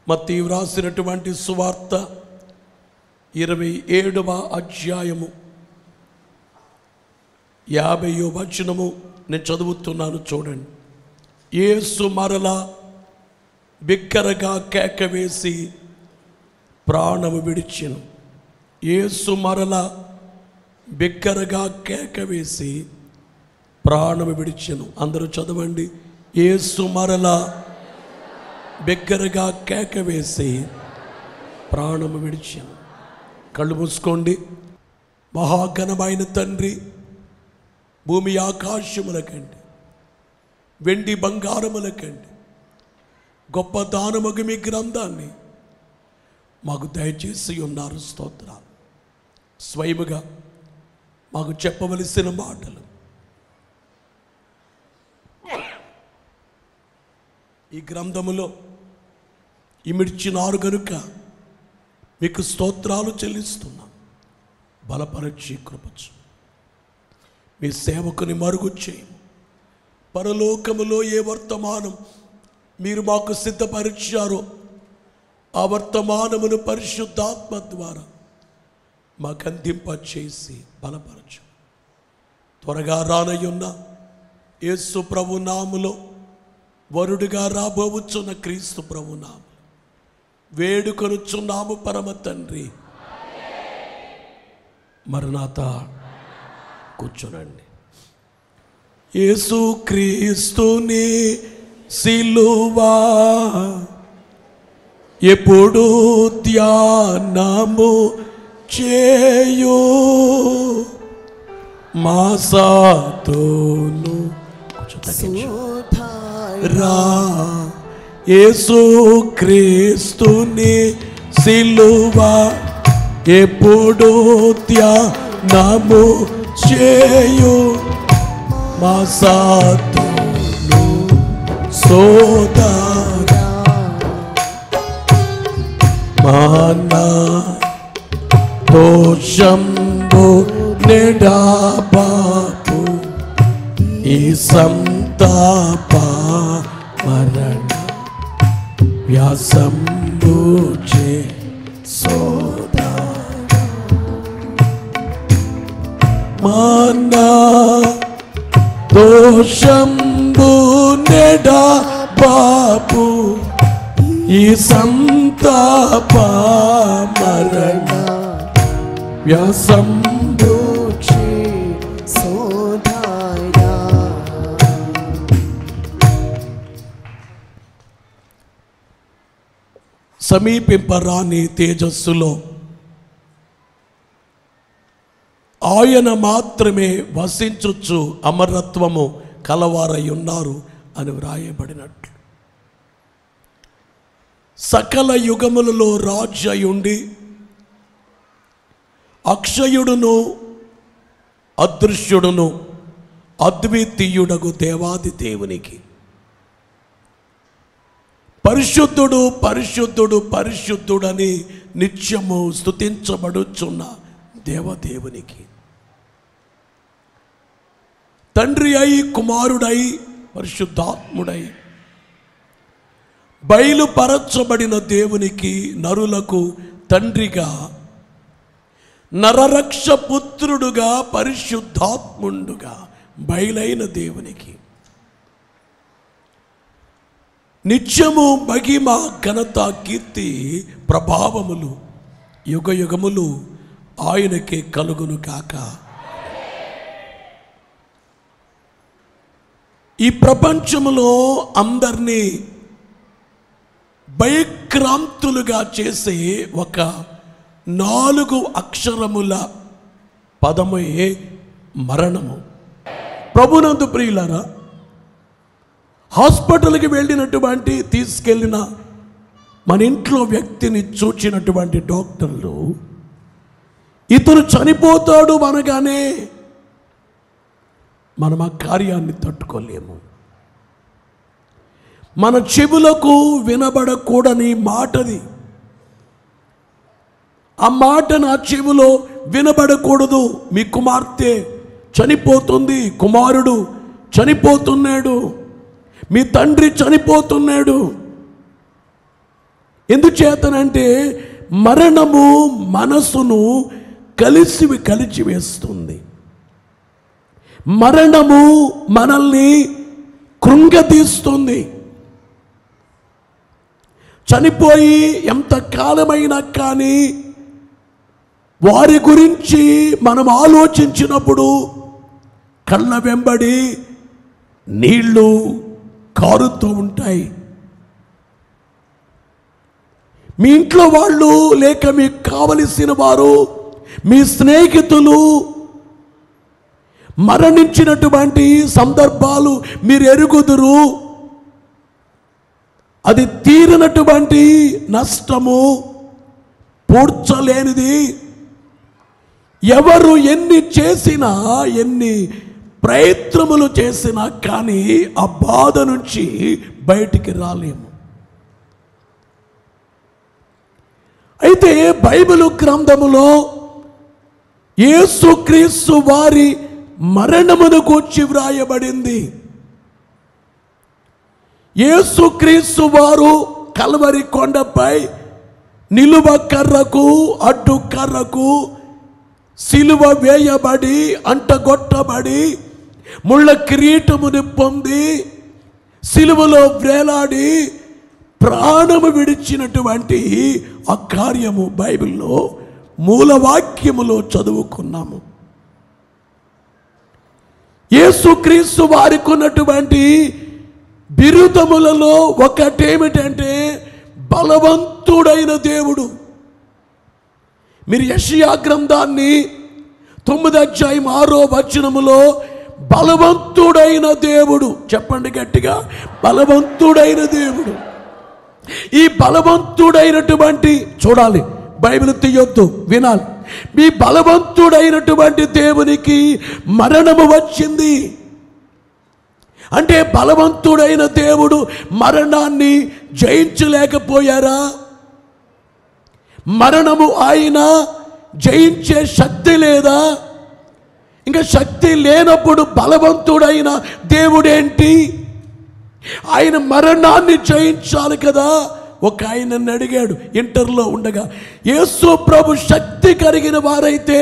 మత్తయి వ్రాసినటువంటి సువార్త 27వ అధ్యాయము 50వ వచనము నేను చదువుతున్నాను, చూడండి. యేసు మరలా బిగ్గరగా కేక వేసి ప్రాణము విడిచెను. యేసు మరలా బిగ్గరగా కేక వేసి ప్రాణము విడిచెను. అందరూ చదవండి. యేసు మరలా బిగ్గరగా కేక వేసి ప్రాణము విడిచెను. కళ్ళు మూసుకోండి. మహాఘనమైన తండ్రి, భూమి ఆకాశముల కండి, వెండి బంగారముల కండి గొప్ప దానముగు మీ గ్రంథాన్ని మాకు దయచేసి ఉన్నారు. స్తోత్రాలు. స్వయముగా మాకు చెప్పవలసిన మాటలు ఈ గ్రంథములో ఇమిడ్చినారు గనుక మీకు స్తోత్రాలు చెల్లిస్తున్నాం. బలపరచి కృపచు మీ సేవకుని మరుగు చేయి. పరలోకములో ఏ వర్తమానం మీరు మాకు సిద్ధపరిచారో ఆ వర్తమానమును పరిశుద్ధాత్మ ద్వారా మాకు అందింపచేసి బలపరచు. త్వరగా రానయ్యున్న యేసు ప్రభు నామములో వరుడుగా రాబోవచ్చున్న క్రీస్తు ప్రభు నామములో వేడుకొనుచున్నాము పరమ తండ్రి. మరణాతా. కూర్చోనండి. యేసు క్రీస్తుని సిలువా ఎప్పుడు ధ్యానము చేయు మాసాతోను రా. యేసు క్రీస్తుని సిలువా ఎప్పుడు ధ్యానము చేయు మాసాతోను సోదరా మానా దోషంబు నెడాబాపు ఈ సంతాప మరణ వ్యాసంబు చే సోదరా మానా దోషంబు నెడాబాపు ఈ సంతాప మరణ వ్యాసంబు చే సోదరా. సమీపింపరాని తేజస్సులో ఆయన మాత్రమే వసించుచు అమరత్వము కలవారై ఉన్నారు అని వ్రాయబడినట్లు, సకల యుగములలో రాజు అయుండి అక్షయుడును అదృశ్యుడును అద్వితీయుడగు దేవాది దేవునికి పరిశుద్ధుడు పరిశుద్ధుడు పరిశుద్ధుడని నిత్యము స్తుతించబడుచున్న దేవదేవునికి తండ్రి అయి కుమారుడై పరిశుద్ధాత్ముడై బయలుపరచబడిన దేవునికి నరులకు తండ్రిగా నరరక్ష పుత్రుడుగా పరిశుద్ధాత్ముండుగా బయలైన దేవునికి నిత్యము మహిమ ఘనత కీర్తి ప్రభావములు యుగ యుగములు ఆయనకే కలుగును కాక. ఈ ప్రపంచములో అందరినీ భయక్రాంతులుగా చేసే ఒక 4 అక్షరముల పదమే మరణము. ప్రభునందు ప్రియులారా, హాస్పిటల్కి వెళ్ళినటువంటి తీసుకెళ్ళిన మన ఇంట్లో వ్యక్తిని చూచినటువంటి డాక్టర్లు ఇతను చనిపోతాడు అనగానే మనం ఆ కార్యాన్ని తట్టుకోలేము. మన చెవులకు వినబడకూడని మాటది. ఆ మాట నా చెవిలో వినబడకూడదు. మీ కుమార్తె చనిపోతుంది, కుమారుడు చనిపోతున్నాడు, మీ తండ్రి చనిపోతున్నాడు. ఎందుచేతనంటే మరణము మనసును కలిచివేస్తుంది. మరణము మనల్ని కృంగతీస్తుంది. చనిపోయి ఎంత కాలమైనా కానీ వారి గురించి మనం ఆలోచించినప్పుడు కళ్ళ వెంబడి నీళ్లు కారుతూ ఉంటాయి. మీ ఇంట్లో వాళ్ళు లేక మీకు కావలసిన వారు, మీ స్నేహితులు మరణించినటువంటి సందర్భాలు మీరు ఎరుగుదురు. అది తీరినటువంటి నష్టము, పూడ్చలేనిది. ఎవరు ఎన్ని చేసినా, ఎన్ని ప్రయత్నములు చేసినా కానీ ఆ బాధ నుంచి బయటికి రాలేము. అయితే బైబిల్ గ్రంథములో యేసుక్రీస్తు వారి మరణమును గూర్చి వ్రాయబడింది. యేసుక్రీస్తు వారు కల్వరి కొండపై నిలువ కర్రకు అడ్డు కర్రకు సిలువ వేయబడి అంటగొట్టబడి ముళ్ళ కిరీటముని పొంది సిలువలో వ్రేలాడి ప్రాణము విడిచినటువంటి ఆ కార్యము బైబిల్లో మూలవాక్యములో చదువుకున్నాము. యేసుక్రీస్తు వారికి ఉన్నటువంటి బిరుదములలో ఒకటేమిటంటే బలవంతుడైన దేవుడు. మీరు యెషయా గ్రంథాన్ని 9వ అధ్యాయం 6వ వచనములో బలవంతుడైన దేవుడు, చెప్పండి గట్టిగా, బలవంతుడైన దేవుడు. ఈ బలవంతుడైనటువంటి, చూడాలి, బైబిల్ తీయొద్దు, వినాలి. మీ బలవంతుడైనటువంటి దేవునికి మరణము వచ్చింది అంటే బలవంతుడైన దేవుడు మరణాన్ని జయించలేకపోయారా? మరణము ఆయన జయించే శక్తి లేదా? ఇంకా శక్తి లేనప్పుడు బలవంతుడైన దేవుడేంటి? ఆయన మరణాన్ని జయించాలి కదా. ఒక ఆయనని అడిగాడు ఇంటర్లో ఉండగా, యేసు ప్రభు శక్తి కలిగిన వారైతే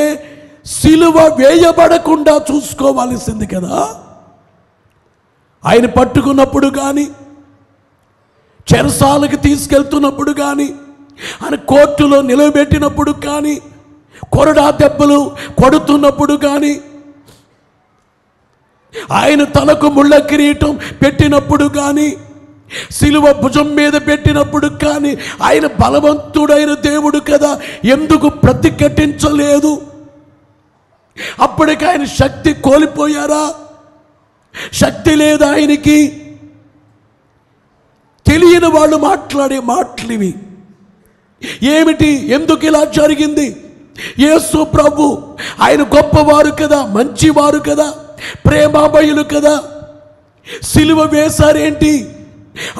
సిలువ వేయబడకుండా చూసుకోవాల్సింది కదా. ఆయన పట్టుకున్నప్పుడు కానీ, చెరసాలకు తీసుకెళ్తున్నప్పుడు కానీ, ఆయన కోర్టులో నిలబెట్టినప్పుడు కానీ, కొరడా దెబ్బలు కొడుతున్నప్పుడు కానీ, ఆయన తలకు ముళ్ళ కిరీటం పెట్టినప్పుడు కానీ, సిలువ భుజం మీద పెట్టినప్పుడు కానీ, ఆయన బలవంతుడైన దేవుడు కదా, ఎందుకు ప్రతిఘటించలేదు? అప్పటికి ఆయన శక్తి కోల్పోయారా? శక్తి లేదా ఆయనకి? తెలియని వాళ్ళు మాట్లాడే మాటలివి. ఏమిటి? ఎందుకు ఇలా జరిగింది? యేసు ప్రభు ఆయన గొప్పవారు కదా, మంచివారు కదా, ప్రేమామయులు కదా, సిలువ వేశారేంటి?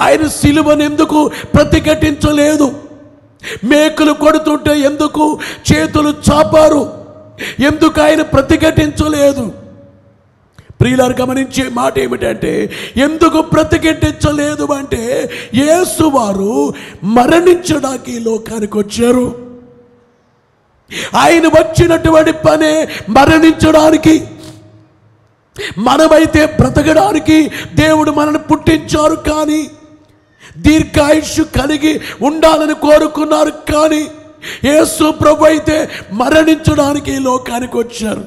ఆయన సిలువను ఎందుకు ప్రతిఘటించలేదు? మేకులు కొడుతుంటే ఎందుకు చేతులు చాపారు? ఎందుకు ఆయన ప్రతిఘటించలేదు? ప్రియులారు గమనించే మాట ఏమిటంటే, ఎందుకు ప్రతిఘటించలేదు అంటే, యేసు వారు మరణించడానికి ఈ లోకానికి వచ్చారు. ఆయన వచ్చినటువంటి పనే మరణించడానికి. మనమైతే బ్రతకడానికి దేవుడు మనల్ని పుట్టించారు, కానీ దీర్ఘాయుష్షు కలిగి ఉండాలని కోరుకున్నారు. కానీ యేసు ప్రభు అయితే మరణించడానికి ఈ లోకానికి వచ్చారు.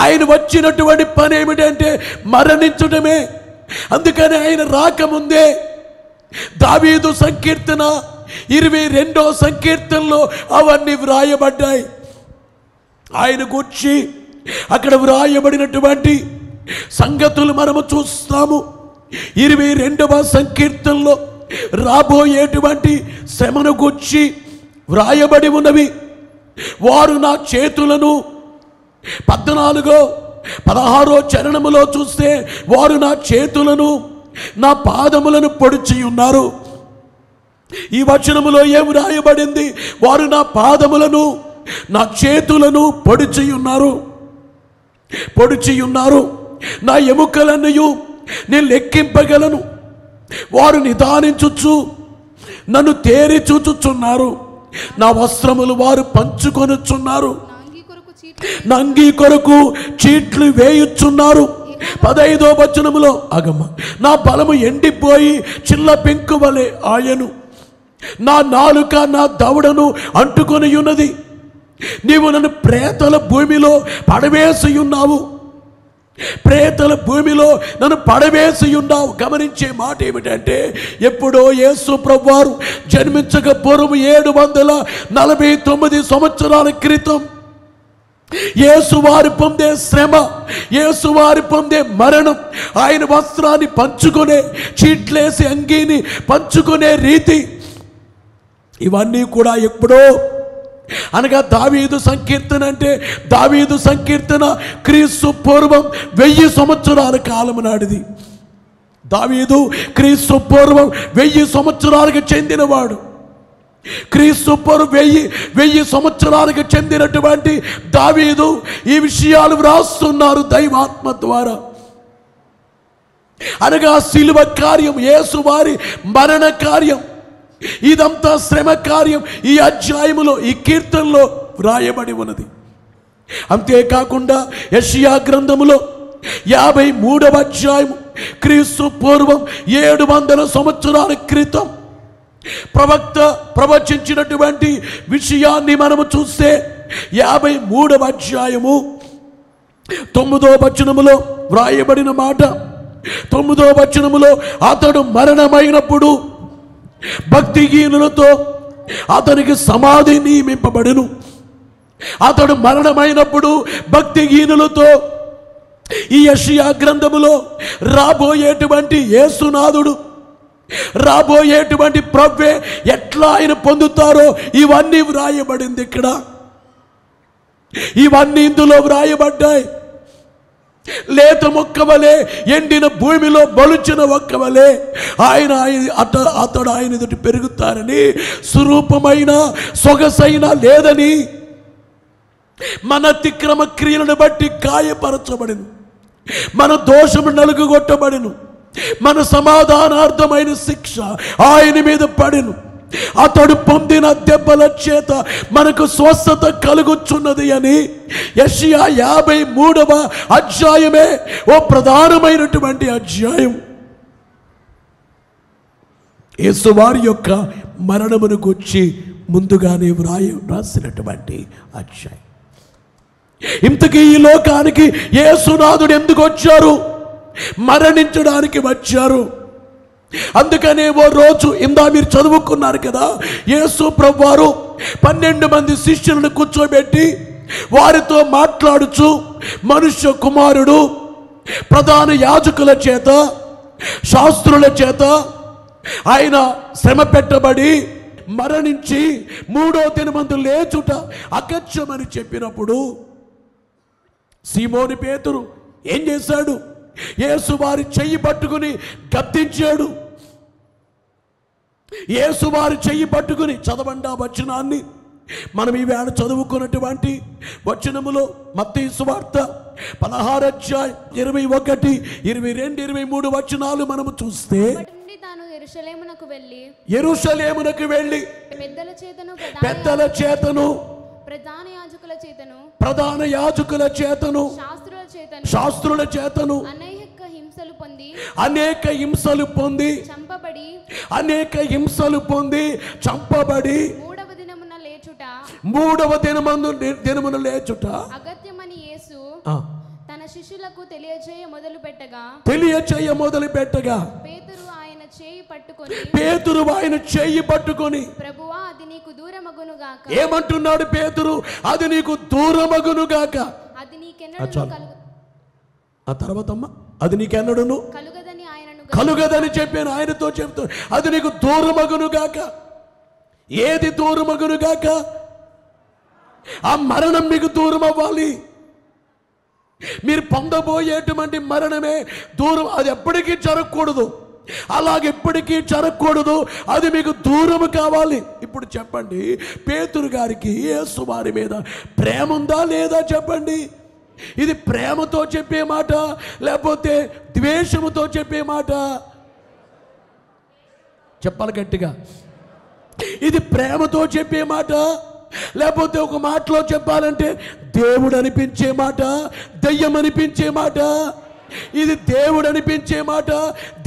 ఆయన వచ్చినటువంటి పని ఏమిటంటే మరణించడమే. అందుకని ఆయన రాకముందే దావీదు సంకీర్తన 22వ సంకీర్తనలో అవన్నీ వ్రాయబడ్డాయి. ఆయన గూర్చి అక్కడ వ్రాయబడినటువంటి సంగతులు మనము చూస్తాము. 22వ సంకీర్తనలో రాబోయేటువంటి శ్రమను గూర్చి వ్రాయబడి ఉన్నవి. వారు నా చేతులను 14, 16 చరణములో చూస్తే, వారు నా చేతులను నా పాదములను పొడిచి ఉన్నారు. ఈ వచనములో ఏమి రాయబడింది? వారు నా పాదములను నా చేతులను పొడిచి ఉన్నారు. నా ఎముకలన్నయు నేను లెక్కింపగలను. వారు నిదానించుచు నన్ను తేరి చూచుచున్నారు, నా వస్త్రములు వారు పంచుకొనుచున్నారు, నా అంగీ కొరకు చీట్లు వేయుచున్నారు. 15వ వచనములో అగమ్మ నా బలము ఎండిపోయి చిల్ల పెంకు వలె ఆయను, నా నాలుక నా దవడను అంటుకొని ఉన్నది. నీవు నన్ను ప్రేతల భూమిలో పడవేసి ఉన్నావు, ప్రేతల భూమిలో నన్ను పడవేసి ఉన్నావు. గమనించే మాట ఏమిటంటే, ఎప్పుడో యేసు ప్రభువారు జన్మించక పూర్వం 749 సంవత్సరాల క్రితం యేసువారు పొందే శ్రమ, యేసువారు పొందే మరణం, ఆయన వస్త్రాన్ని పంచుకునే, చీట్లేసి అంగీని పంచుకునే రీతి, ఇవన్నీ కూడా ఎప్పుడో అనగా దావీదు సంకీర్తన అంటే, దావీదు సంకీర్తన క్రీస్తు పూర్వం 1000 సంవత్సరాల కాలం నాటిది. దావీదు క్రీస్తు పూర్వం 1000 సంవత్సరాలకు చెందినవాడు. క్రీస్తు పూర్వం 1000 సంవత్సరాలకు చెందినటువంటి దావీదు ఈ విషయాలు వ్రాస్తున్నారు దైవాత్మ ద్వారా. అనగా శిలువ కార్యం, యేసువారి మరణ కార్యం, ఇదంతా శ్రమ కార్యం ఈ అధ్యాయములో, ఈ కీర్తనలో వ్రాయబడి ఉన్నది. అంతేకాకుండా యెషయా గ్రంథములో 53వ అధ్యాయం క్రీస్తు పూర్వం 700 సంవత్సరాల క్రితం ప్రవక్త ప్రవచించినటువంటి విషయాన్ని మనము చూస్తే 53వ అధ్యాయము 9వ వచనములో వ్రాయబడిన మాట, 9వ వచనములో అతడు మరణమైనప్పుడు భక్తిహీనులతో అతనికి సమాధి నియమింపబడును. అతడు మరణమైనప్పుడు భక్తిహీనులతో, ఈ యెషయా గ్రంథములో రాబోయేటువంటి యేసునాథుడు, రాబోయేటువంటి ప్రభువే ఎట్లా ఆయన పొందుతారో ఇవన్నీ వ్రాయబడింది. ఇక్కడ ఇవన్నీ ఇందులో వ్రాయబడ్డాయి. లేత మొక్కవలే, ఎండిన భూమిలో బలుచిన ఒక్కవలే అతడు ఆయన ఎదుటి పెరుగుతారని, స్వరూపమైన సొగసైన లేదని, మన అతిక్రమ క్రియలను బట్టి గాయపరచబడిను, మన దోషము నలుగుగొట్టబడిను, మన సమాధానార్థమైన శిక్ష ఆయన మీద పడిను, అతడు పొందిన దెబ్బల చేత మనకు స్వస్థత కలుగుచున్నది అని యెషయా 53వ అధ్యాయమే ఓ ప్రధానమైనటువంటి అధ్యాయం. యేసువారి యొక్క మరణమును గురించి ముందుగానే రాసినటువంటి అధ్యాయం. ఇంతకీ ఈ లోకానికి యేసునాథుడు ఎందుకు వచ్చారు? మరణించడానికి వచ్చారు. అందుకనే ఓ రోజు ఇందా మీరు చదువుకున్నారు కదా, యేసు ప్రభువారు 12 మంది శిష్యులను కూర్చోబెట్టి వారితో మాట్లాడుచు, మనుష్య కుమారుడు ప్రధాన యాజకుల చేత, శాస్త్రుల చేత ఆయన శ్రమ పెట్టబడి మరణించి 3వ దినమందు లేచుట అగత్యమని చెప్పినప్పుడు సీమోను పేతురు ఏం చేశాడు? యేసువారి చెయ్యి పట్టుకుని గద్దించాడు. యేసువారి చెయ్యి పట్టుకుని, చదవండి ఆ వచనాన్ని. మనం ఈవేళ చదువుకున్నటువంటి వచనములో మత్తయి సువార్త 16వ అధ్యాయం 21, 22, 23 వచనాలు మనము చూస్తే, యెరూషలేమునకు వెళ్ళి పెద్దల చేతను ప్రధాన యాజకుల చేతను శాస్త్రుల చేతను అనేక హింసలు పొంది చంపబడి 3వ దినమున లేచుట అగత్యమని యేసు తన శిష్యులకు తెలియజేయ మొదలు పెట్టగా పేతురు ఆయన చేయి పట్టుకొని ప్రభువా అది నీకు దూరమగును గాక. ఏమంటున్నాడు పేతురు? అది నీకు దూరమగును గాక. అది నీకెన్నడూ ఆ తర్వాత అది నీకెన్నడూను కలుగదని చెప్పాను. ఆయనతో చెప్తూ అది నీకు దూరమగును గాక. ఏది దూరమగును గాక? ఆ మరణం మీకు దూరం అవ్వాలి. మీరు పొందబోయేటువంటి మరణమే దూరం. అది ఎప్పటికీ జరగకూడదు, అలాగెప్పటికీ జరగకూడదు. అది మీకు దూరము కావాలి. ఇప్పుడు చెప్పండి, పేతురు గారికి యేసువారి మీద ప్రేమ ఉందా లేదా చెప్పండి. ఇది ప్రేమతో చెప్పే మాట లేకపోతే ద్వేషముతో చెప్పే మాట? చెప్పాలి గట్టిగా. ఇది ప్రేమతో చెప్పే మాట, లేకపోతే ఒక మాటలో చెప్పాలంటే దేవుడు అనిపించే మాట, దెయ్యం అనిపించే మాట. ఇది దేవుడు అనిపించే మాట,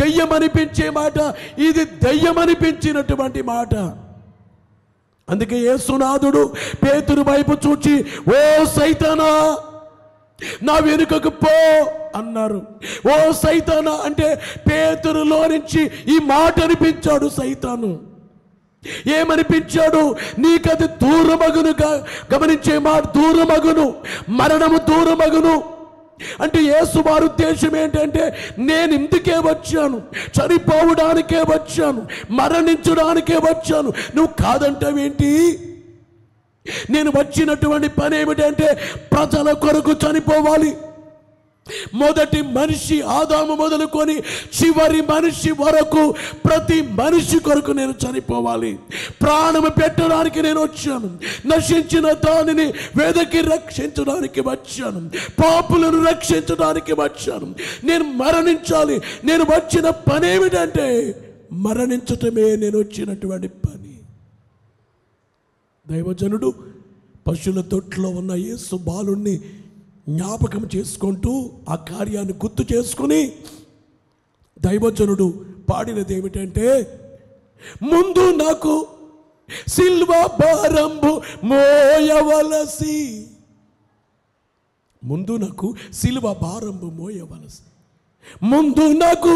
దెయ్యం అనిపించే మాట, ఇది దెయ్యం అనిపించినటువంటి మాట. అందుకే యేసునాథుడు పేతురు వైపు చూచి, ఓ సైతానా నా వెనుకకు పో అన్నారు. ఓ సైతానా అంటే పేతురులో నుంచి ఈ మాట అనిపించాడు సైతాను. ఏమనిపించాడు? నీకది దూరమగునుగా గమనించే మాట, దూరమగును, మరణము దూరమగును. అంటే యేసు వారి ఉద్దేశం ఏంటంటే, నేను ఇందుకే వచ్చాను, చనిపోవడానికే వచ్చాను, మరణించడానికే వచ్చాను. నువ్వు కాదంటావేంటి? నేను వచ్చినటువంటి పని ఏమిటంటే ప్రజల కొరకు చనిపోవాలి. మొదటి మనిషి ఆదాము మొదలుకొని చివరి మనిషి వరకు ప్రతి మనిషి కొరకు నేను చనిపోవాలి. ప్రాణము పెట్టడానికి నేను వచ్చాను. నశించిన దానిని వెదకి రక్షించడానికి వచ్చాను. పాపులను రక్షించడానికి వచ్చాను. నేను మరణించాలి. నేను వచ్చిన పని ఏమిటంటే మరణించటమే నేను వచ్చినటువంటి పని. దైవజనుడు పశువుల తొట్టులో ఉన్న యేసు బాలుణ్ణి జ్ఞాపకం చేసుకుంటూ ఆ కార్యాన్ని గుర్తు చేసుకుని దైవజనుడు పాడినది ఏమిటంటే, ముందు నాకు సిల్వ భారంబు మోయవలసి, ముందు నాకు సిల్వ భారంబు మోయవలసి, ముందు నాకు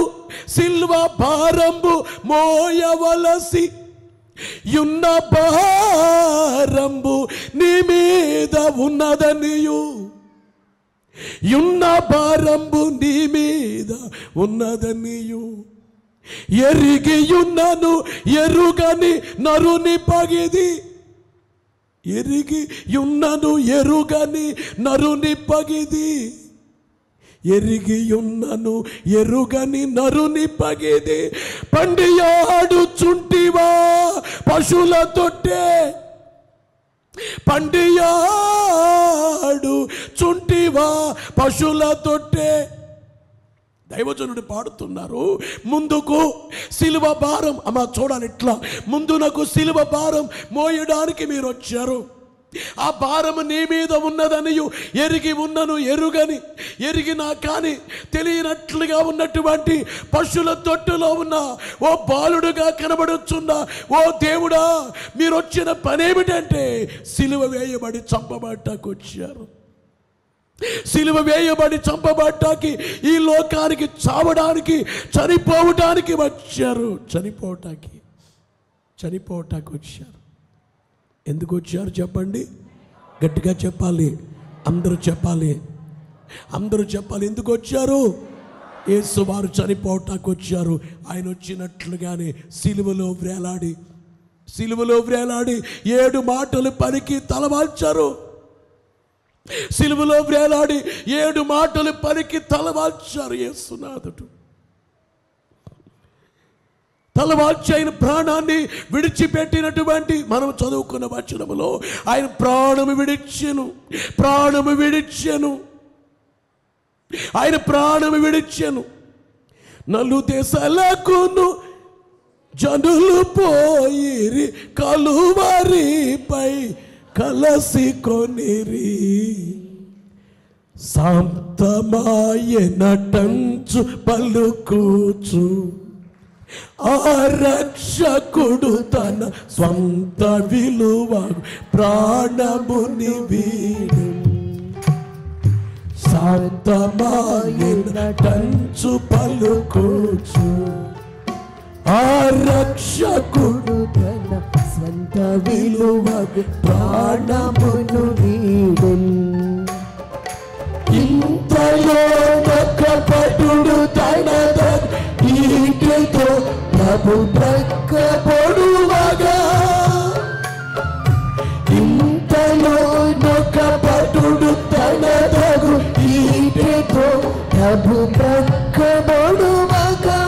సిల్వ భారంబు మోయవలసి, యున్న భారంబు నీ మీద ఉన్నదనియు, యున్న భారంబు నీ మీద ఉన్నదనియు, ఎరిగియున్నను ఎరుగని నరుని పగిది, ఎరిగియున్నను ఎరుగని నరుని పగిది, ఎరిగియున్నను ఎరుగని నరుని పగిది, పండియాడుచుంటివా పశువుల తొట్టే, పండియాడు చుంటివా పశువుల తొట్టే. దైవజనుడు పాడుతున్నారు, ముందుకు సిలువ భారం, అమ్మ చూడాలి ఇట్లా, ముందు నాకు సిలువ భారం మోయడానికి మీరు వచ్చారు. ఆ భారము నీ మీద ఉన్నదనియు ఎరిగి ఉన్నను ఎరుగని, ఎరిగినా కానీ తెలియనట్లుగా ఉన్నటువంటి పశువుల తొట్టులో ఉన్న ఓ బాలుడుగా కనబడుచున్నా ఓ దేవుడా, మీరు వచ్చిన పనేమిటంటే సిలువ వేయబడి చంపబడ్డానికి వచ్చారు. సిలువ వేయబడి చంపబడ్డానికి, ఈ లోకానికి చావడానికి, చనిపోవటానికి వచ్చారు. చనిపోవటానికి వచ్చారు. ఎందుకు వచ్చారు చెప్పండి? గట్టిగా చెప్పాలి, అందరూ చెప్పాలి, అందరూ చెప్పాలి. ఎందుకు వచ్చారు? యేసు వారు చనిపోవటానికి వచ్చారు. ఆయన వచ్చినట్లుగానే సిలువలో వ్రేలాడి 7 మాటలు పలికి తలవాల్చారు. సిలువలో వ్రేలాడి 7 మాటలు పలికి తలవాల్చారు యేసునాథుడు. తలవాల్చి ఆయన ప్రాణాన్ని విడిచిపెట్టినటువంటి మనం చదువుకున్న వచనములో ఆయన ప్రాణము విడిచెను, ఆయన ప్రాణము విడిచెను. 4 దేశాలకును జనులు పోయిరి, కలువరిపై కలసి కొనిరి, శాంతమాయనటంచు పలుకుచు, ఆ రక్షకుడు తన స్వంత విలువ ప్రాణముని వీడు, శాంతమాయనటంచు పలుకుచు, ఆ రక్షకుడు తన స్వంత విలువ ప్రాణమును వీడెన్. ఇంతలో కపటుడు తన ఈటెతో ప్రభు ప్రక్క పొడువగా, ఇంతలో కపటుడు తన ఈటెతో ప్రభు ప్రక్క పొడువగా,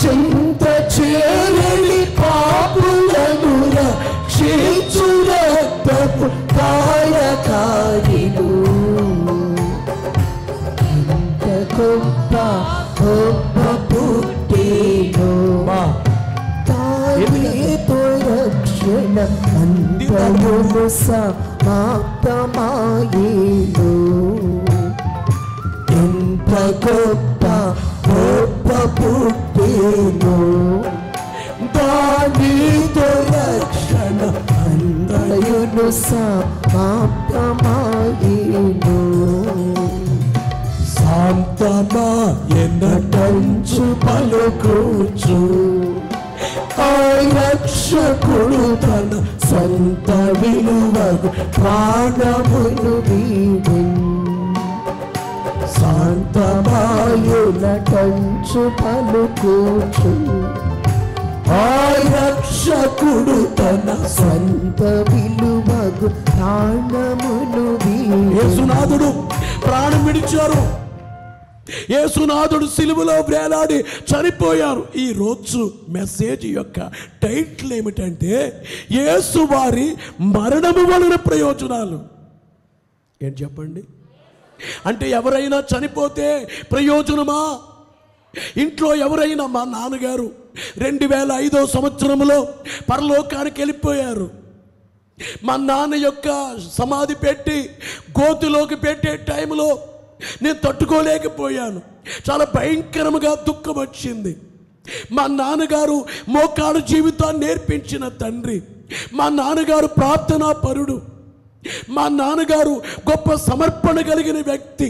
చింత చేరని పాపులను రక్షించు రక్తపు కాయకారిలు, ఇంత గొప్ప పుట్టేను, నీతో రక్షణ అంతయును సమాప్తమాయేను. ఎంత గొప్ప గొప్ప పుట్టేను, దానితో రక్షణ అంతయును సమాప్తమాయేను. శాంతమా ఎన్నటంచు పలుకుచు ఆ రక్షకుడు తన సొంత విలువగు ప్రాణమును వీడెను. శాంతమాయునటంచు పలుకుచు ఆ రక్షకుడు తన సొంత విలువగు ప్రాణమును వీడెను. యేసునాథుడు ప్రాణం విడిచారు. యేసునాథుడు సిలువలో వేలాడి చనిపోయారు. ఈ రోజు మెసేజ్ యొక్క టైటిల్ ఏమిటంటే యేసు వారి మరణము వలన ప్రయోజనాలు. ఏంటి చెప్పండి? అంటే ఎవరైనా చనిపోతే ప్రయోజనమా? ఇంట్లో ఎవరైనా, మా నాన్నగారు 2005వ సంవత్సరంలో పరలోకానికి వెళ్ళిపోయారు. మా నాన్న యొక్క సమాధి పెట్టి గోతులోకి పెట్టే టైంలో నేను తట్టుకోలేకపోయాను. చాలా భయంకరంగా దుఃఖం వచ్చింది. మా నాన్నగారు మోకాడు జీవితాన్ని నేర్పించిన తండ్రి, మా నాన్నగారు ప్రార్థనా పరుడు, మా నాన్నగారు గొప్ప సమర్పణ కలిగిన వ్యక్తి.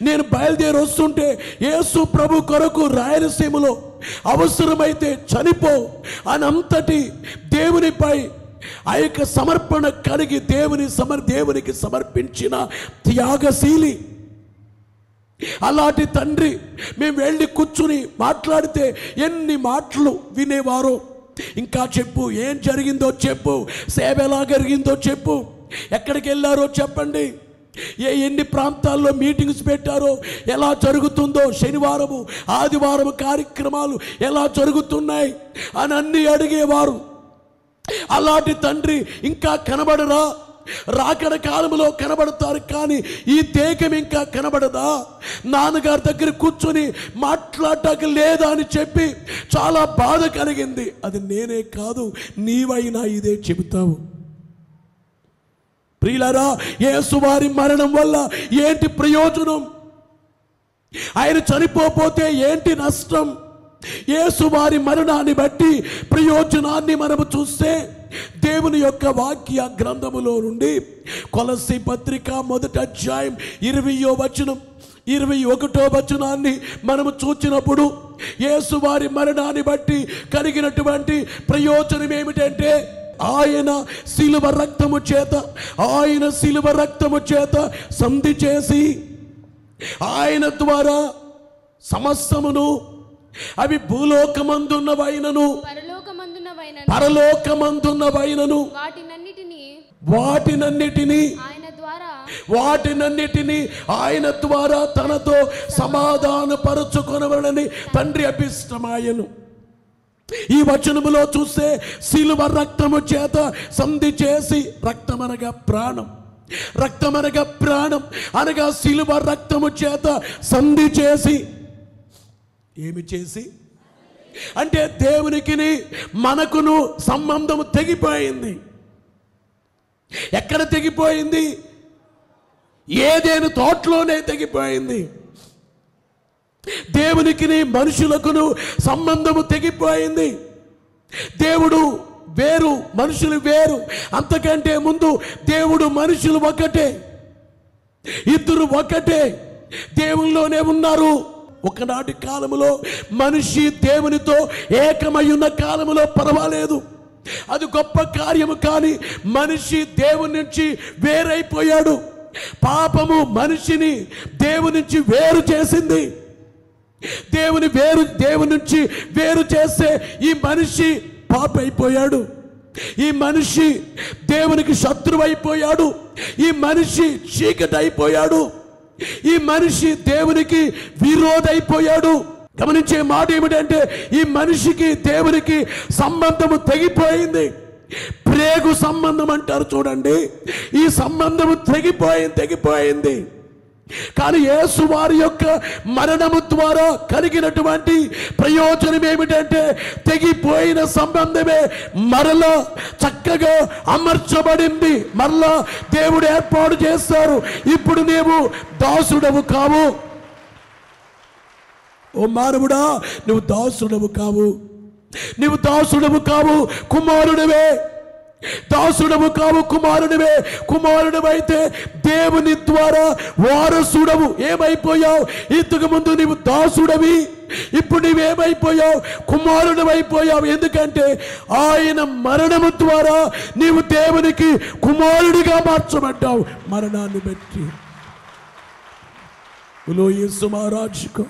నేను బయలుదేరి వస్తుంటే యేసు ప్రభు కొరకు రాయలసీమలో అవసరమైతే చనిపో అని అంతటి దేవునిపై ఆ యొక్క సమర్పణ కలిగి దేవునికి సమర్పించిన త్యాగశీలి. అలాంటి తండ్రి మేము వెళ్ళి కూర్చుని మాట్లాడితే ఎన్ని మాటలు వినేవారో. ఇంకా చెప్పు, ఏం జరిగిందో చెప్పు, సేవ ఎలా జరిగిందో చెప్పు, ఎక్కడికి వెళ్ళారో చెప్పండి, ఎన్ని ప్రాంతాల్లో మీటింగ్స్ పెట్టారో, ఎలా జరుగుతుందో, శనివారము ఆదివారము కార్యక్రమాలు ఎలా జరుగుతున్నాయి అని అన్నీ అడిగేవారు. అలాంటి తండ్రి ఇంకా కనబడరా? రాకడ కాలంలో కనబడతారు, కానీ ఈ దేహం ఇంకా కనబడదా? నాన్నగారి దగ్గర కూర్చొని మాట్లాడటానికి లేదా అని చెప్పి చాలా బాధ కలిగింది. అది నేనే కాదు, నీవైనా ఇదే చెబుతావు. ప్రియులారా, యేసు వారి మరణం వల్ల ఏంటి ప్రయోజనం? ఆయన చనిపోతే ఏంటి నష్టం? యేసు వారి మరణాన్ని బట్టి ప్రయోజనాన్ని మనము చూస్తే దేవుని యొక్క వాక్య గ్రంథములో నుండి కొలస్సీ పత్రిక 1వ అధ్యాయం 20వ వచనం 21వ వచనాన్ని మనము చూచినప్పుడు యేసు వారి మరణాన్ని బట్టి కలిగినటువంటి ప్రయోజనం ఏమిటంటే ఆయన శిలువ రక్తము చేత సంధి చేసి ఆయన ద్వారా సమస్తమును, అవి భూలోకమందున్నవైనను పరలోకమందున్నవైనను వాటినన్నిటినీ ఆయన ద్వారా తనతో సమాధానపరచుకొనవలెనని తండ్రి అభిష్టమాయను. ఈ వచనములో చూస్తే శిలువ రక్తము చేత సంధి చేసి, రక్తమనగా ప్రాణం, రక్తమనగా ప్రాణం అనగా శిలువ రక్తము చేత సంధి చేసి, ఏమి చేసి అంటే దేవునికి మనకును సంబంధము తెగిపోయింది. ఎక్కడ తెగిపోయింది? ఏదేను తోటలోనే తెగిపోయింది. దేవునికి మనుషులకును సంబంధము తెగిపోయింది. దేవుడు వేరు, మనుషులు వేరు. అంతకంటే ముందు దేవుడు మనుషులు ఒకటే, ఇద్దరు ఒకటే, దేవుల్లోనే ఉన్నారు. ఒకనాటి కాలములో మనిషి దేవునితో ఏకమై ఉన్న కాలములో పర్వాలేదు, అది గొప్ప కార్యము. కానీ మనిషి దేవుని నుంచి వేరైపోయాడు. పాపము మనిషిని దేవుని నుంచి వేరు చేసింది. దేవుని నుంచి వేరు చేస్తే ఈ మనిషి పాప అయిపోయాడు. ఈ మనిషి దేవునికి శత్రువు అయిపోయాడు. ఈ మనిషి చీకటి అయిపోయాడు. ఈ మనిషి దేవునికి విరోధైపోయాడు. గమనించే మాట ఏమిటంటే ఈ మనిషికి దేవునికి సంబంధము తెగిపోయింది. ప్రేగు సంబంధం అంటారు చూడండి, ఈ సంబంధము తెగిపోయింది. కానీ యేసు వారి యొక్క మరణము ద్వారా కలిగినటువంటి ప్రయోజనం ఏమిటంటే తెగిపోయిన సంబంధమే మరలా చక్కగా అమర్చబడింది. మరలా దేవుడు ఏర్పాటు చేస్తారు. ఇప్పుడు నీవు దాసుడవు కావు. ఓ మానవుడా, నువ్వు దాసుడవు కావు. నీవు దాసుడవు కావు, కుమారుడివే. దాసుడవు కావు, కుమారుడివే. కుమారుడివైతే దేవుని ద్వారా వారసుడవు. ఏమైపోయావు? ఇంతకు ముందు నీవు దాసుడవి, ఇప్పుడు నీవేమైపోయావు? కుమారుడు అయిపోయావు. ఎందుకంటే ఆయన మరణము ద్వారా నీవు దేవునికి కుమారుడిగా మార్చబడ్డావు. మరణాన్ని బట్టి యేసు మహారాజుకు.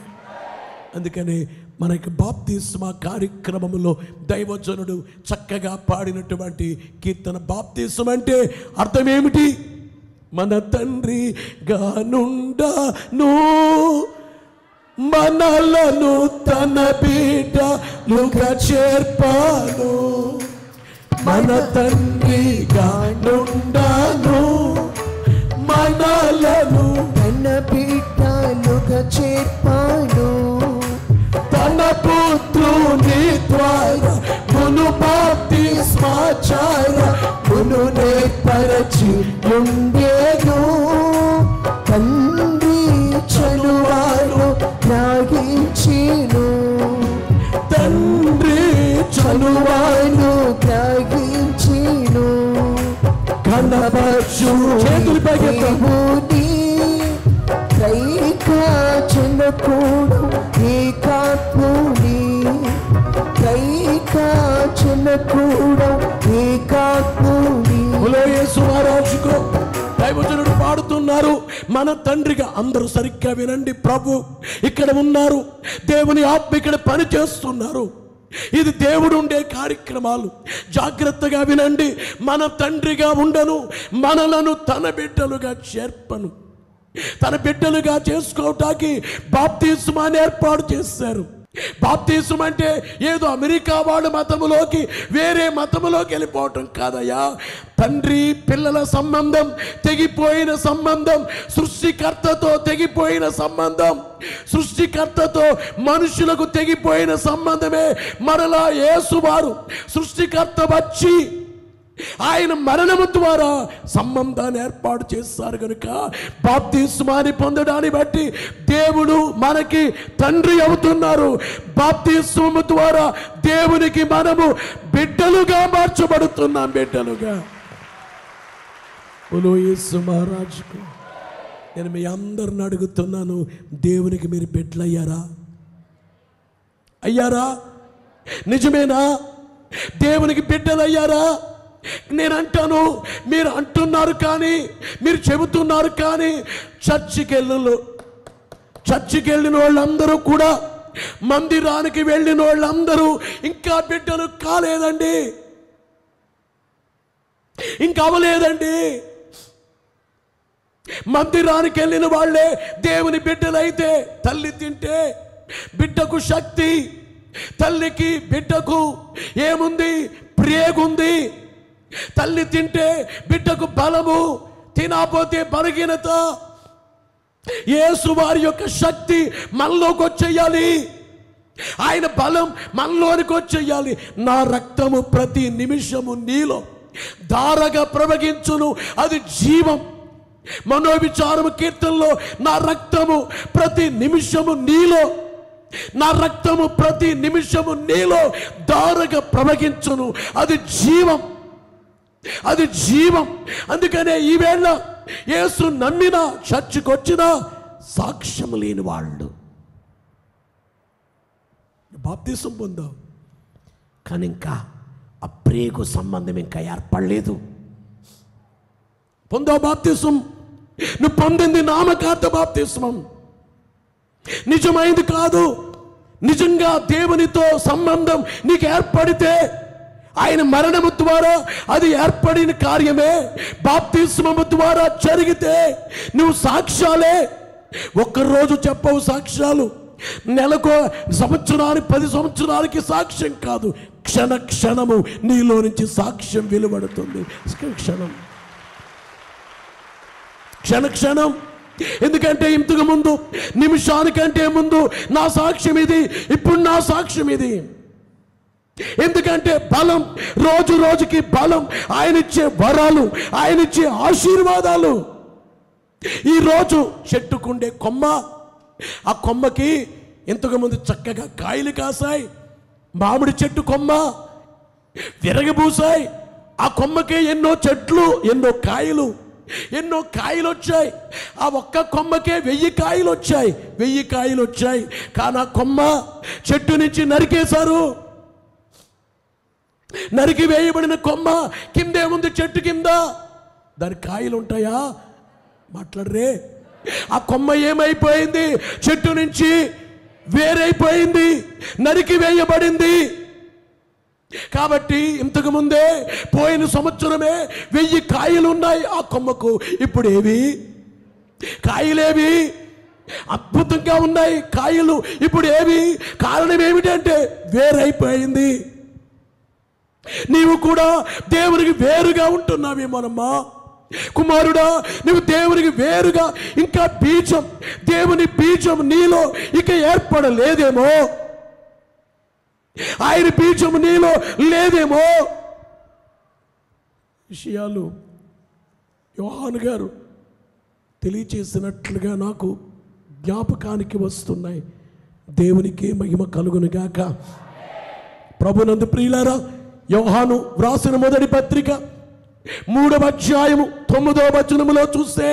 అందుకని మనకి బాప్తిస్మా కార్యక్రమంలో దైవజనుడు చక్కగా పాడినటువంటి కీర్తన. బాప్తిస్మ అంటే అర్థం ఏమిటి? మన తండ్రిగా నుండను, మనలను తన బిడ్డలుగా చేర్పాను. మన తండ్రిగా నుండను, మనలను తన బిడ్డలుగా చేర్పాను. తన పుత్రుని ద్వారా మును బాప్తిస్మాచార మును నేర్పరచి ఉండేను. తండ్రి చనువాను గ్రహించెను, తండ్రి చనువాను గ్రహించెను. కనబరచు చేతులు పైకెత్తండి. త్రైకాచనకుడు ఏకాత్ముని, త్రైకాచనకుడు ఏకాత్ముని. యేసు మహారాజుకు దైవజనుడు పాడుతున్నారు. మన తండ్రిగా. అందరూ సరిగ్గా వినండి. ప్రభు ఇక్కడ ఉన్నారు, దేవుని ఆత్మ ఇక్కడ పని చేస్తున్నారు. ఇది దేవుడు ఉండే కార్యక్రమాలు. జాగ్రత్తగా వినండి. మన తండ్రిగా ఉండను, మనలను తన బిడ్డలుగా చేర్పను. తన బిడ్డలుగా చేసుకోవటానికి బాప్తిస్మాన్ని ఏర్పాటు చేశారు. బాప్తిస్మం అంటే ఏదో అమెరికా వాళ్ళ మతములోకి వేరే మతములోకి వెళ్ళిపోవటం కాదయ్యా. తండ్రి పిల్లల సంబంధం, తెగిపోయిన సంబంధం, సృష్టికర్తతో తెగిపోయిన సంబంధం, సృష్టికర్తతో మనుషులకు తెగిపోయిన సంబంధమే మరలా యేసువారు సృష్టికర్త వచ్చి ఆయన మరణము ద్వారా సంబంధాన్ని ఏర్పాటు చేస్తారు. కనుక బాప్తిస్మాన్ని పొందడాన్ని బట్టి దేవుడు మనకి తండ్రి అవుతున్నారు. బాప్తిస్మము ద్వారా దేవునికి మనము బిడ్డలుగా మార్చబడుతున్నాం. బిడ్డలుగా. యేసు మహారాజుకు నేను మీ అందరిని అడుగుతున్నాను, దేవునికి మీరు బిడ్డలయ్యారా? అయ్యారా? నిజమేనా? దేవునికి బిడ్డలయ్యారా? నేను అంటాను, మీరు అంటున్నారు కానీ, మీరు చెబుతున్నారు కానీ, చర్చికి వెళ్ళిన వాళ్ళందరూ కూడా, మందిరానికి వెళ్ళిన వాళ్ళందరూ ఇంకా బిడ్డలు కాలేదండి, ఇంకా అవలేదండి. మందిరానికి వెళ్ళిన వాళ్ళే దేవుని బిడ్డలైతే తల్లి తింటే బిడ్డకు శక్తి, తల్లికి బిడ్డకు ఏముంది? ప్రేగుంది. తల్లి తింటే బిడ్డకు బలము, తినకపోతే బలహీనత. యేసు వారి యొక్క శక్తి మనలోకి వచ్చేయాలి. ఆయన బలం మనలోనికి వచ్చేయాలి. నా రక్తము ప్రతి నిమిషము నీలో ధారగా ప్రవహించును, అది జీవం. మనోవిచారము కీర్తనలో నా రక్తము ప్రతి నిమిషము నీలో, నా రక్తము ప్రతి నిమిషము నీలో ధారగా ప్రవహించును, అది జీవం, అది జీవం. అందుకనే ఈవేళ యేసు నమ్మిన, చర్చికి వచ్చిన సాక్ష్యం లేని వాళ్ళు బాప్తిసం పొందావు కానీ ఇంకా ఆ ప్రేగు సంబంధం ఇంకా ఏర్పడలేదు. పొందావు బాప్తిసం, నువ్వు పొందింది నామకార్థ బాప్తిస్మం, నిజమైంది కాదు. నిజంగా దేవునితో సంబంధం నీకు ఏర్పడితే, ఆయన మరణము ద్వారా అది ఏర్పడిన కార్యమే. బాప్తిస్మము ద్వారా జరిగితే నువ్వు సాక్ష్యాలే. ఒక్కరోజు చెప్పవు సాక్ష్యాలు, నెలకో, సంవత్సరానికి, 10 సంవత్సరాలకి సాక్ష్యం కాదు. క్షణ క్షణము నీలో నుంచి సాక్ష్యం వెలువడుతుంది. క్షణం క్షణం ఎందుకంటే ఇంతకు ముందు నిమిషానికంటే ముందు నా సాక్ష్యం ఇది, ఇప్పుడు నా సాక్ష్యం ఇది. ఎందుకంటే బలం, రోజు రోజుకి బలం, ఆయన ఇచ్చే వరాలు, ఆయన ఇచ్చే ఆశీర్వాదాలు. ఈరోజు చెట్టుకుండే కొమ్మ, ఆ కొమ్మకి ఇంతకుముందు చక్కగా కాయలు కాసాయి. మామిడి చెట్టు కొమ్మ విరగబూసాయి. ఆ కొమ్మకే ఎన్నో చెట్లు, ఎన్నో కాయలు వచ్చాయి. ఆ ఒక్క కొమ్మకే 1000 కాయలు వచ్చాయి, 1000 కాయలు వచ్చాయి. కానీ ఆ కొమ్మ చెట్టు నుంచి నరికేశారు. నరికి వేయబడిన కొమ్మ కిందేముంది? చెట్టు కింద. దాని కాయలు ఉంటాయా? మాట్లాడరే. ఆ కొమ్మ ఏమైపోయింది? చెట్టు నుంచి వేరైపోయింది, నరికి వేయబడింది. కాబట్టి ఇంతకు ముందే పోయిన సంవత్సరమే 1000 కాయలు ఉన్నాయి ఆ కొమ్మకు. ఇప్పుడు ఏవి కాయలేవి? అద్భుతంగా ఉన్నాయి కాయలు, ఇప్పుడు ఏవి? కారణం ఏమిటంటే వేరైపోయింది. నీవు కూడా దేవునికి వేరుగా ఉంటున్నావేమోనమ్మా. కుమారుడా, నువ్వు దేవునికి వేరుగా, ఇంకా బీజం, దేవుని బీజం నీలో ఇక ఏర్పడలేదేమో, ఆయన బీజం నీలో లేదేమో. విషయాలు యోహాను గారు తెలియచేసినట్లుగా నాకు జ్ఞాపకానికి వస్తున్నాయి. దేవునికి మహిమ కలుగునుగాక. ప్రభునందు ప్రియులారా, యోహాను వ్రాసిన మొదటి పత్రిక 3వ అధ్యాయము 9వ వచనములో చూస్తే,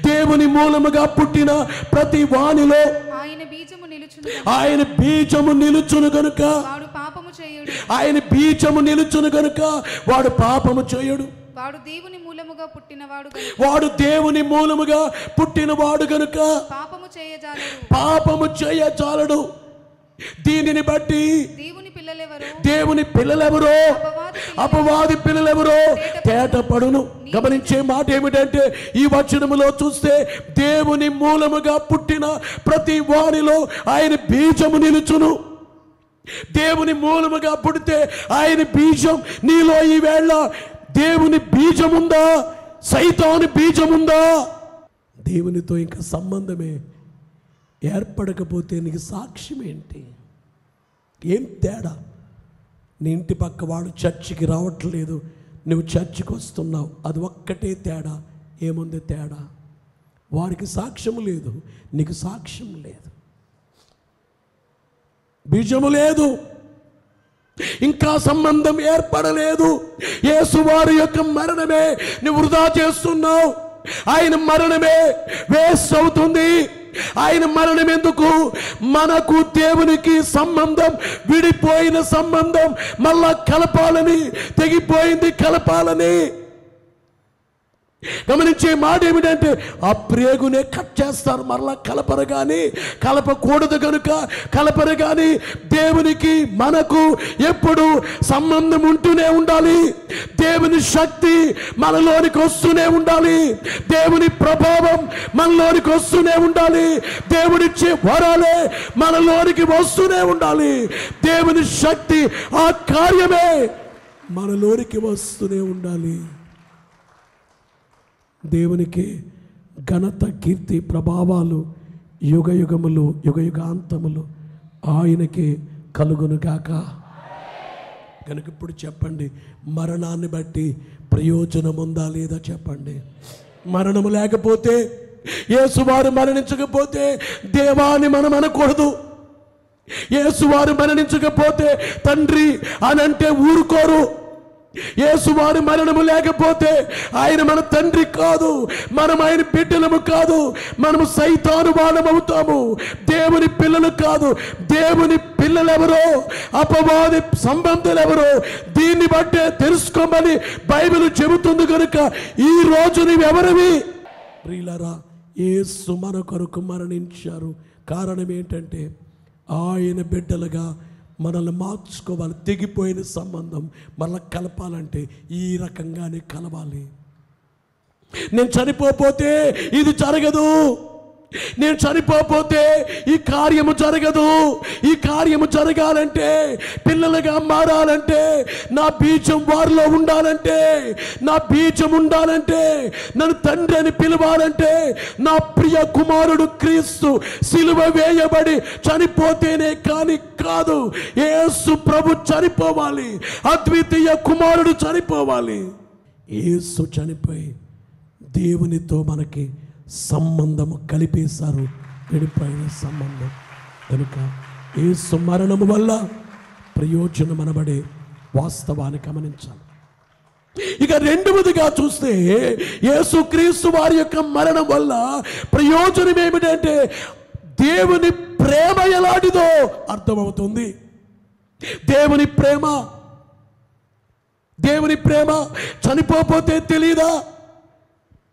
దేవుని మూలముగా పుట్టిన ప్రతి వానిలో ఆయన బీజము నిలుచును గనుక వాడు పాపము చేయడు. ఆయన బీజము నిలుచును గనుక వాడు పాపము చేయడు. వాడు దేవుని మూలముగా పుట్టినవాడు గనుక పాపము చేయజాలడు. దీనిని బట్టి దేవుని పిల్లలెవరో అపవాది పిల్లలెవరో తేటపడును. గమనించే మాట ఏమిటంటే, ఈ వచనములో చూస్తే దేవుని మూలముగా పుట్టిన ప్రతి వానిలో ఆయన బీజము నిలుచును. దేవుని మూలముగా పుడితే ఆయన బీజం నీలో ఈవేళ దేవుని బీజముందా? సైతాను బీజముందా? దేవునితో ఇంకా సంబంధమే ఏర్పడకపోతే నీకు సాక్ష్యం ఏంటి? ఏం తేడా? నీ ఇంటి పక్క వాడు చర్చికి రావట్లేదు, నువ్వు చర్చికి వస్తున్నావు, అది ఒక్కటే తేడా. ఏముంది తేడా? వారికి సాక్ష్యం లేదు, నీకు సాక్ష్యం లేదు, బీజము లేదు, ఇంకా సంబంధం ఏర్పడలేదు. యేసువారి యొక్క మరణమే నువ్వు వృధా చేస్తున్నావు. ఆయన మరణమే వేస్ట్ అవుతుంది. ఆయన మరణం ఎందుకు? మనకు దేవునికి సంబంధం, విడిపోయిన సంబంధం మళ్ళా కలపాలని, తెగిపోయింది కలపాలని. గమనించే మాట ఏమిటంటే, ఆ ప్రేగునే కట్ చేస్తారు, మరలా కలపరు కానీ, కలపకూడదు కనుక కలపరు కానీ. దేవునికి మనకు ఎప్పుడు సంబంధం ఉంటూనే ఉండాలి. దేవుని శక్తి మనలోనికి వస్తూనే ఉండాలి. దేవుని ప్రభావం మనలోనికి వస్తూనే ఉండాలి. దేవుడిచ్చే వరాలే మనలోనికి వస్తూనే ఉండాలి. దేవుని శక్తి, ఆ కార్యమే మనలోనికి వస్తూనే ఉండాలి. దేవునికి ఘనత, కీర్తి, ప్రభావాలు యుగ యుగములు, యుగ యుగాంతములు ఆయనకి కలుగునుగాక. కనుక ఇప్పుడు చెప్పండి, మరణాన్ని బట్టి ప్రయోజనం ఉందా లేదా చెప్పండి. మరణము లేకపోతే, యేసువారు మరణించకపోతే దేవాన్ని మనం అనకూడదు. యేసువారు మరణించకపోతే తండ్రి అని అంటే ఊరుకోరు. యేసువారి మరణము లేకపోతే ఆయన మన తండ్రి కాదు, మనం ఆయన బిడ్డలము కాదు, మనము సైతాను వాళ్ళమవుతాము. దేవుని పిల్లలు కాదు. దేవుని పిల్లలెవరో, అపవాది సంబంధులెవరో దీన్ని బట్టే తెలుసుకోమని బైబిల్ చెబుతుంది. కనుక ఈ రోజు నీవెవరివి? ప్రియులారా, యేసు మన కొరకు మరణించారు. కారణం ఏంటంటే, ఆయన బిడ్డలుగా మనల్ని మార్చుకోవాలి. తెగిపోయిన సంబంధం మళ్ళీ కలపాలంటే ఈ రకంగానే కలవాలి. నేను చనిపోతే ఇది జరగదు, నేను చనిపోతే ఈ కార్యము జరగదు. ఈ కార్యము జరగాలంటే, పిల్లలుగా మారాలంటే, నా బీజం వారిలో ఉండాలంటే, నా బీజం ఉండాలంటే, నన్ను తండ్రి అని పిలవాలంటే, నా ప్రియ కుమారుడు క్రీస్తు సిలువ వేయబడి చనిపోతేనే కానీ కాదు. యేసు ప్రభు చనిపోవాలి, అద్వితీయ కుమారుడు చనిపోవాలి. యేసు చనిపోయి దేవునితో మనకి సంబంధము కలిపేశారు, విడిపోయిన సంబంధం. కనుక యేసు మరణము వల్ల ప్రయోజనం అనబడే వాస్తవాన్ని గమనించాలి. ఇక రెండవదిగా చూస్తే, యేసుక్రీస్తు వారి యొక్క మరణం వల్ల ప్రయోజనం ఏమిటంటే, దేవుని ప్రేమ ఎలాంటిదో అర్థమవుతుంది. దేవుని ప్రేమ, దేవుని ప్రేమ చనిపోతే తెలీదా?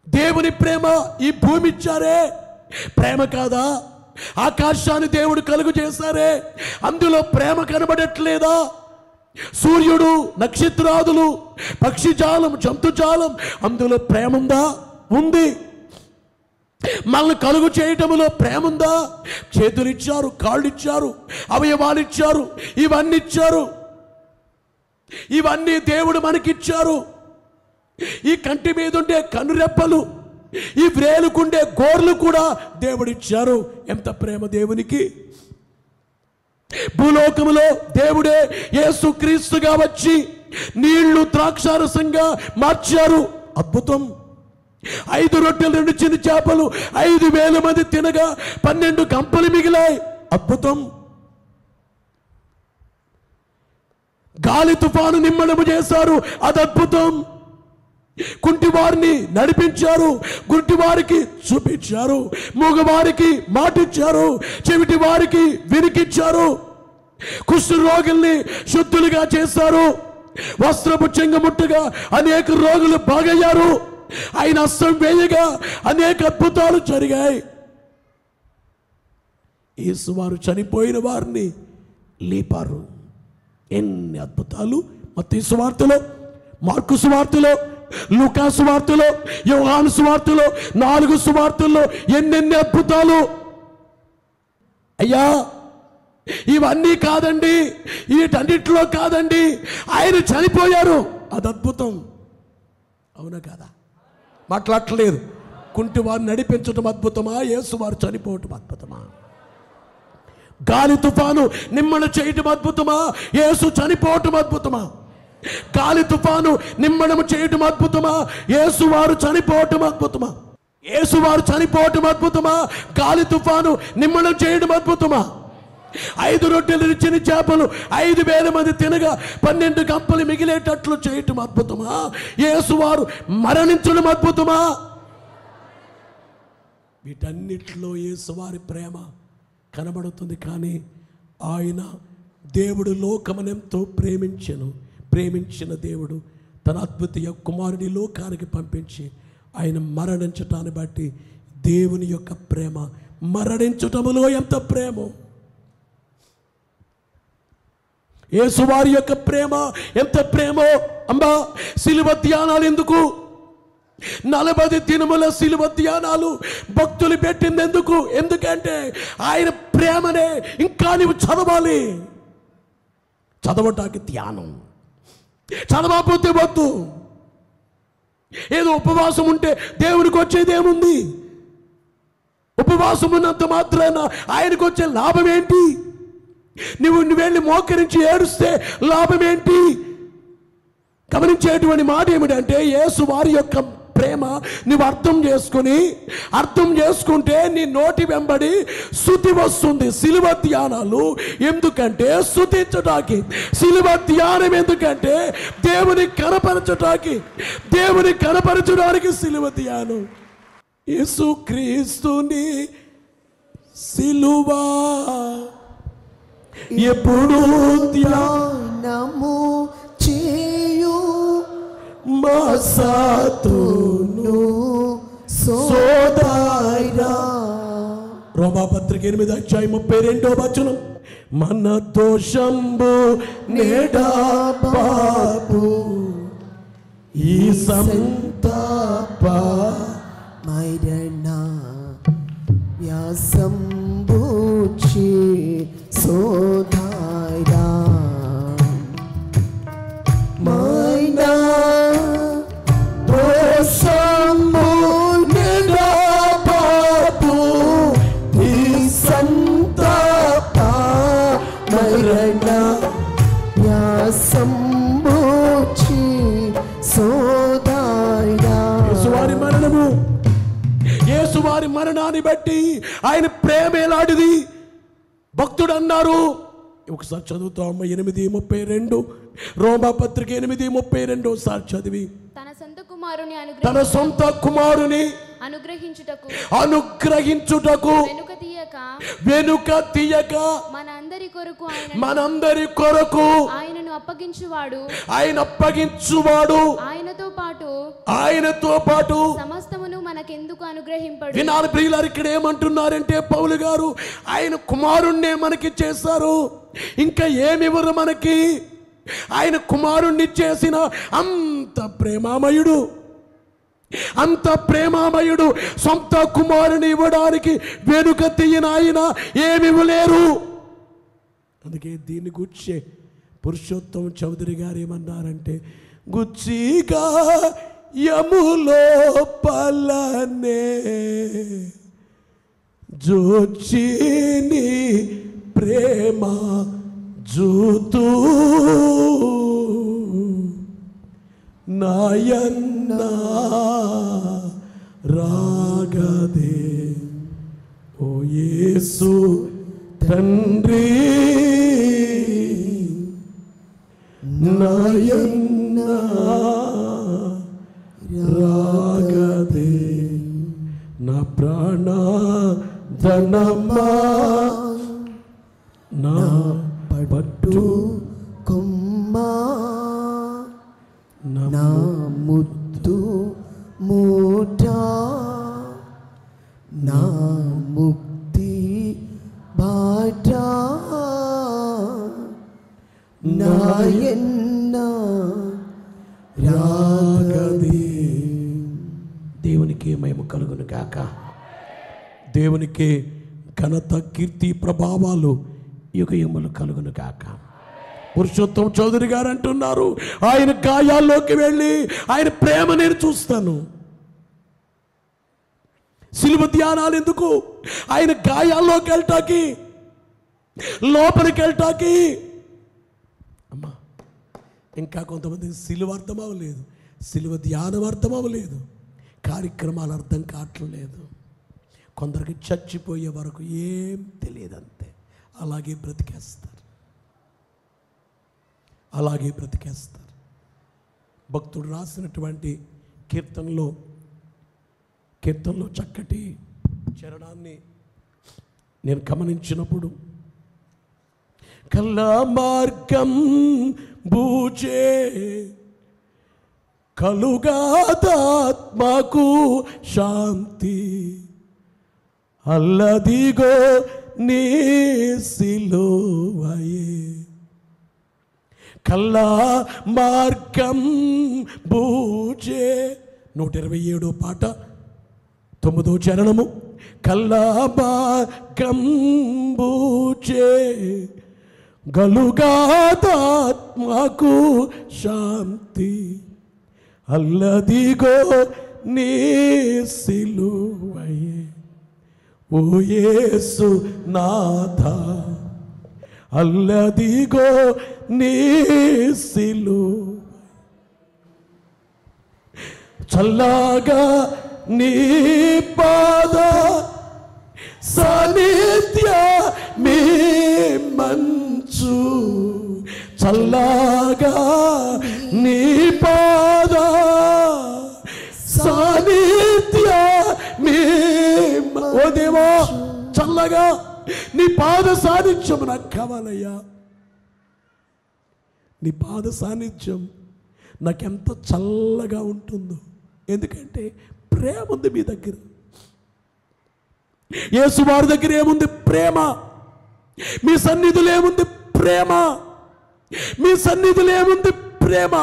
దేవుని ప్రేమ ఈ భూమి ఇచ్చారే, ప్రేమ కాదా? ఆకాశాన్ని దేవుడు కలుగు చేశారే, అందులో ప్రేమ కనబడట్లేదా? సూర్యుడు, నక్షత్రాదులు, పక్షిజాలం, జంతుజాలం, అందులో ప్రేమ ఉందా? ఉంది. మనల్ని కలుగు చేయటంలో ప్రేమ ఉందా? చేతులిచ్చారు, కాళ్ళు ఇచ్చారు, అవయవాలు ఇచ్చారు, ఇవన్నీ ఇచ్చారు. ఇవన్నీ దేవుడు మనకిచ్చారు. ఈ కంటి మీద ఉండే కనురెప్పలు, ఈ వ్రేలుకుండే గోర్లు కూడా దేవుడిచ్చారు. ఎంత ప్రేమ దేవునికి! భూలోకములో దేవుడే యేసుక్రీస్తుగా వచ్చి నీళ్లు ద్రాక్షారసంగా మార్చారు. అద్భుతం. 5 రొట్టెలు 2 చిన్న చేపలు 5,000 మంది తినగా 12 గంపలు మిగిలాయి. అద్భుతం. గాలి తుఫాను నిమ్మడము చేశారు. అది అద్భుతం. కుంటివారిని నడిపించారు, గుడ్డివారికి చూపించారు, మూగవారికి మాటిచ్చారు, చెవిటి వారికి వినికిచ్చారు, కుష్ఠ రోగుల్ని శుద్ధులుగా చేశారు, వస్త్రపు చెంగముట్టుగా అనేక రోగులు బాగయ్యారు. ఆయన హస్తం వేయగా అనేక అద్భుతాలు జరిగాయి. యేసువారు చనిపోయిన వారిని లేపారు. ఎన్ని అద్భుతాలు! మత్తయి సువార్తలో, మార్కు సువార్తలో, లూకా సువార్తలో, యోహాను సువార్తలో, 4 సువార్తల్లో ఎన్నెన్ని అద్భుతాలు! అయ్యా, ఇవన్నీ కాదండి, వీటన్నిటిలో కాదండి, ఆయన చనిపోయారు. అది అద్భుతం. అవునా కాదా? మాట్లాడట్లేదు. కుంటి వారిని నడిపించడం అద్భుతమా? యేసు వారు చనిపోవటం అద్భుతమా? గాలి తుఫాను నిమ్మన చేయటం అద్భుతమా? యేసు చనిపోవటం అద్భుతమా? గాలి తుఫాను నిమ్మడం చేయటం అద్భుతమా? యేసు వారు చనిపోవటం అద్భుతమా? యేసు వారు చనిపోవటం అద్భుతమా? గాలి తుఫాను నిమ్మడం చేయడం అద్భుతమా? 5 రొట్టెలు చిన్న చేపలు 5,000 మంది తినగా 12 గంపలు మిగిలేటట్లు చేయటం అద్భుతమా? యేసు వారు మరణించడం అద్భుతమా? వీటన్నిటిలో యేసు వారి ప్రేమ కనబడుతుంది. కానీ ఆయన దేవుడు లోకమునెంతో ప్రేమించిన దేవుడు తన అద్భుతీయ కుమారుని లోకానికి పంపించి ఆయన మరణించటాన్ని బట్టి దేవుని యొక్క ప్రేమ, మరణించటములో ఎంత ప్రేమో, యేసువారి యొక్క ప్రేమ ఎంత ప్రేమో! అమ్మా, సిలువ ధ్యానాలు ఎందుకు? 40 దినముల సిలువ ధ్యానాలు భక్తులు పెట్టింది ఎందుకు? ఎందుకంటే ఆయన ప్రేమనే ఇంకా నీవు చదవాలి. చదవటానికి ధ్యానం, చదవకపోతే వద్దు. ఏదో ఉపవాసం ఉంటే దేవునికి వచ్చేది ఏముంది? ఉపవాసం ఉన్నంత మాత్రాన ఆయనకు వచ్చే లాభం ఏంటి? నువ్వు వెళ్ళి మోకరించి ఏడుస్తే లాభం ఏంటి? గమనించేటువంటి మాట ఏమిటంటే, యేసు వారి యొక్క ప్రేమ నువ్వు అర్థం చేసుకుంటే నీ నోటి వెంబడి స్తుతి వస్తుంది. సిలువ ధ్యానాలు ఎందుకంటే స్తుతించటానికి, సిలువ ధ్యానం ఎందుకంటే దేవుని కనపరచడానికి సిలువ ధ్యానం. యేసుక్రీస్తుని సిలువ ఎప్పుడు ధ్యానము చేయు మా సాతును సోదరా. రోమాపత్రిక 8:32 మన దోషంబు నేడాబాపు ఈ సంతాప మరణ మైనా దోషము నిరాపాపు ఈ సంతాప మరణ యాసంబుచి సోదాయా. యేసువారి మరణము, యేసువారి మరణాన్ని బట్టి ఆయన ప్రేమ ఎలాంటిది భక్తుడు అన్నారు. ఒకసారి చదువుతాం 8:32 రోమాపత్రిక 8:32 ఒకసారి చదివి. తన సొంత కుమారుని అనుగ్రహించుటకు వెనుక తీయక మనందరి కొరకు ఆయనను అప్పగించువాడు, ఆయనతో పాటు సమస్తమును మనకెందుకు అనుగ్రహింపడు. వినాలి ప్రియులారు, ఇక్కడ ఏమంటున్నారంటే పౌలు గారు ఆయన కుమారుణ్ణే మనకి చేశారు, ఇంకా ఏమివ్వరు మనకి. ఆయన కుమారుణ్ణి చేసిన అంత ప్రేమామయుడు సొంత కుమారుని ఇవ్వడానికి వెనుక తీయన ఆయన ఏమివ్వలేరు. అందుకే దీన్ని గుచ్చే పురుషోత్తమ చౌదరి గారు ఏమన్నారంటే, గుచ్చిగా యములోపలనే జోచిని ప్రేమ జూతూ నాయన్న రాగదే ఓ యేసు తండ్రి నాయన్న రాగదే నా ప్రాణ ధనమా నా పట్టు కొమ్మా నా ముద్దు మూట నా ముక్తి బాట నాయన్న రాగదే. దేవునికి మహిమ కలుగును గాక. దేవునికి ఘనత కీర్తి ప్రభావాలు యుగయములు కలుగును గాక. పురుషోత్తమ చౌదరి గారు అంటున్నారు, ఆయన గాయాల్లోకి వెళ్ళి ఆయన ప్రేమ నేను చూస్తాను. శిలువ ధ్యానాలు ఎందుకు? ఆయన గాయాల్లోకి వెళ్ళటానికి, లోపలికి వెళ్ళటానికి. అమ్మా, ఇంకా కొంతమందికి శిలువ అర్థం అవ్వలేదు, శిలువ ధ్యానం అర్థం అవ్వలేదు, కార్యక్రమాలు అర్థం కావట్లేదు. కొందరికి చచ్చిపోయే వరకు ఏం తెలియదు, అంతే. అలాగే బ్రతికేస్తారు. భక్తుడు రాసినటువంటి కీర్తనలో చక్కటి చరణాన్ని నేను గమనించినప్పుడు, కల్లా మార్గం భూజే కలుగాదాత్మకు శాంతి అల్లదిగో నీ సిలువయే. కల్లా మార్గం భూజే 127 పాట 9వ చరణము. కల్లా మార్గం భూజే గలుగాదాత్మకు శాంతి అల్లదిగో నీ సిలువయే. ఓ యేసు నాథ అల్లదిగో నీ సిలువ, చల్లగా నీ పాద సాన్నిధ్య మీ మంచు, చల్లగా నీ పాద సాన్నిధ్య మీ. ఓ దేవా, చల్లగా నీ పాద సాన్నిధ్యం నాకు కావాలయ్యా. నీ పాద సాన్నిధ్యం నాకెంత చల్లగా ఉంటుందో. ఎందుకంటే ప్రేమ ఉంది మీ దగ్గర. యేసు వారి దగ్గర ఏముంది? ప్రేమ. మీ సన్నిధిలో ఏముంది? ప్రేమ. మీ సన్నిధిలో ఏముంది? ప్రేమ.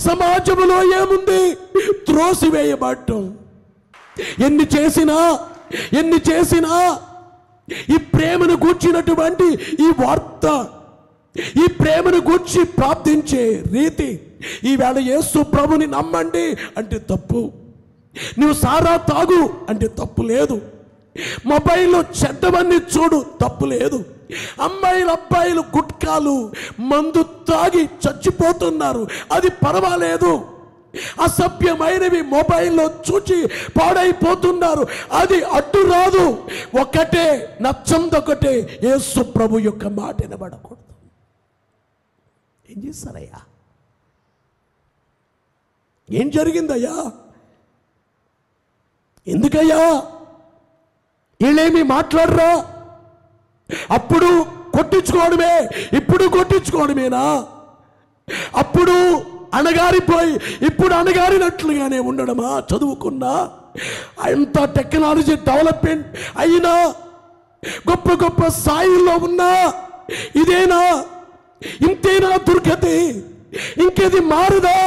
సమాజంలో ఏముంది? త్రోసివేయబడటం. ఎన్ని చేసినా ఈ ప్రేమను కూర్చున్నటువంటి ఈ వార్త ఈ ప్రేమను గూర్చి ప్రార్థించే రీతి, ఈవేళ యేసు ప్రభుని నమ్మండి అంటే తప్పు, నువ్వు సారా తాగు అంటే తప్పు లేదు, మొబైల్లో చెడ్డవన్నీ చూడు తప్పు లేదు, అమ్మాయిలు అబ్బాయిలు గుట్కాలు మందు తాగి చచ్చిపోతున్నారు అది పర్వాలేదు, అసభ్యమైనవి మొబైల్లో చూచి పాడైపోతున్నారు అది అడ్డు రాదు. ఒకటే నచ్చందొకటే, యేసు ప్రభు యొక్క మాట వినబడకూడదు. ఏం చేస్తారయ్యా? ఏం జరిగిందయ్యా? ఎందుకయ్యా వీళ్ళేమి మాట్లాడరా? అప్పుడు కొట్టించుకోవడమే, ఇప్పుడు కొట్టించుకోవడమేనా? అప్పుడు అణగారిపోయి ఇప్పుడు అణగారినట్లుగానే ఉండడమా? చదువుకున్నా, అంత టెక్నాలజీ డెవలప్మెంట్ అయినా, గొప్ప గొప్ప స్థాయిల్లో ఉన్నా ఇదేనా? ఇంతేనా దుర్గతి? ఇంకేది మారుదా?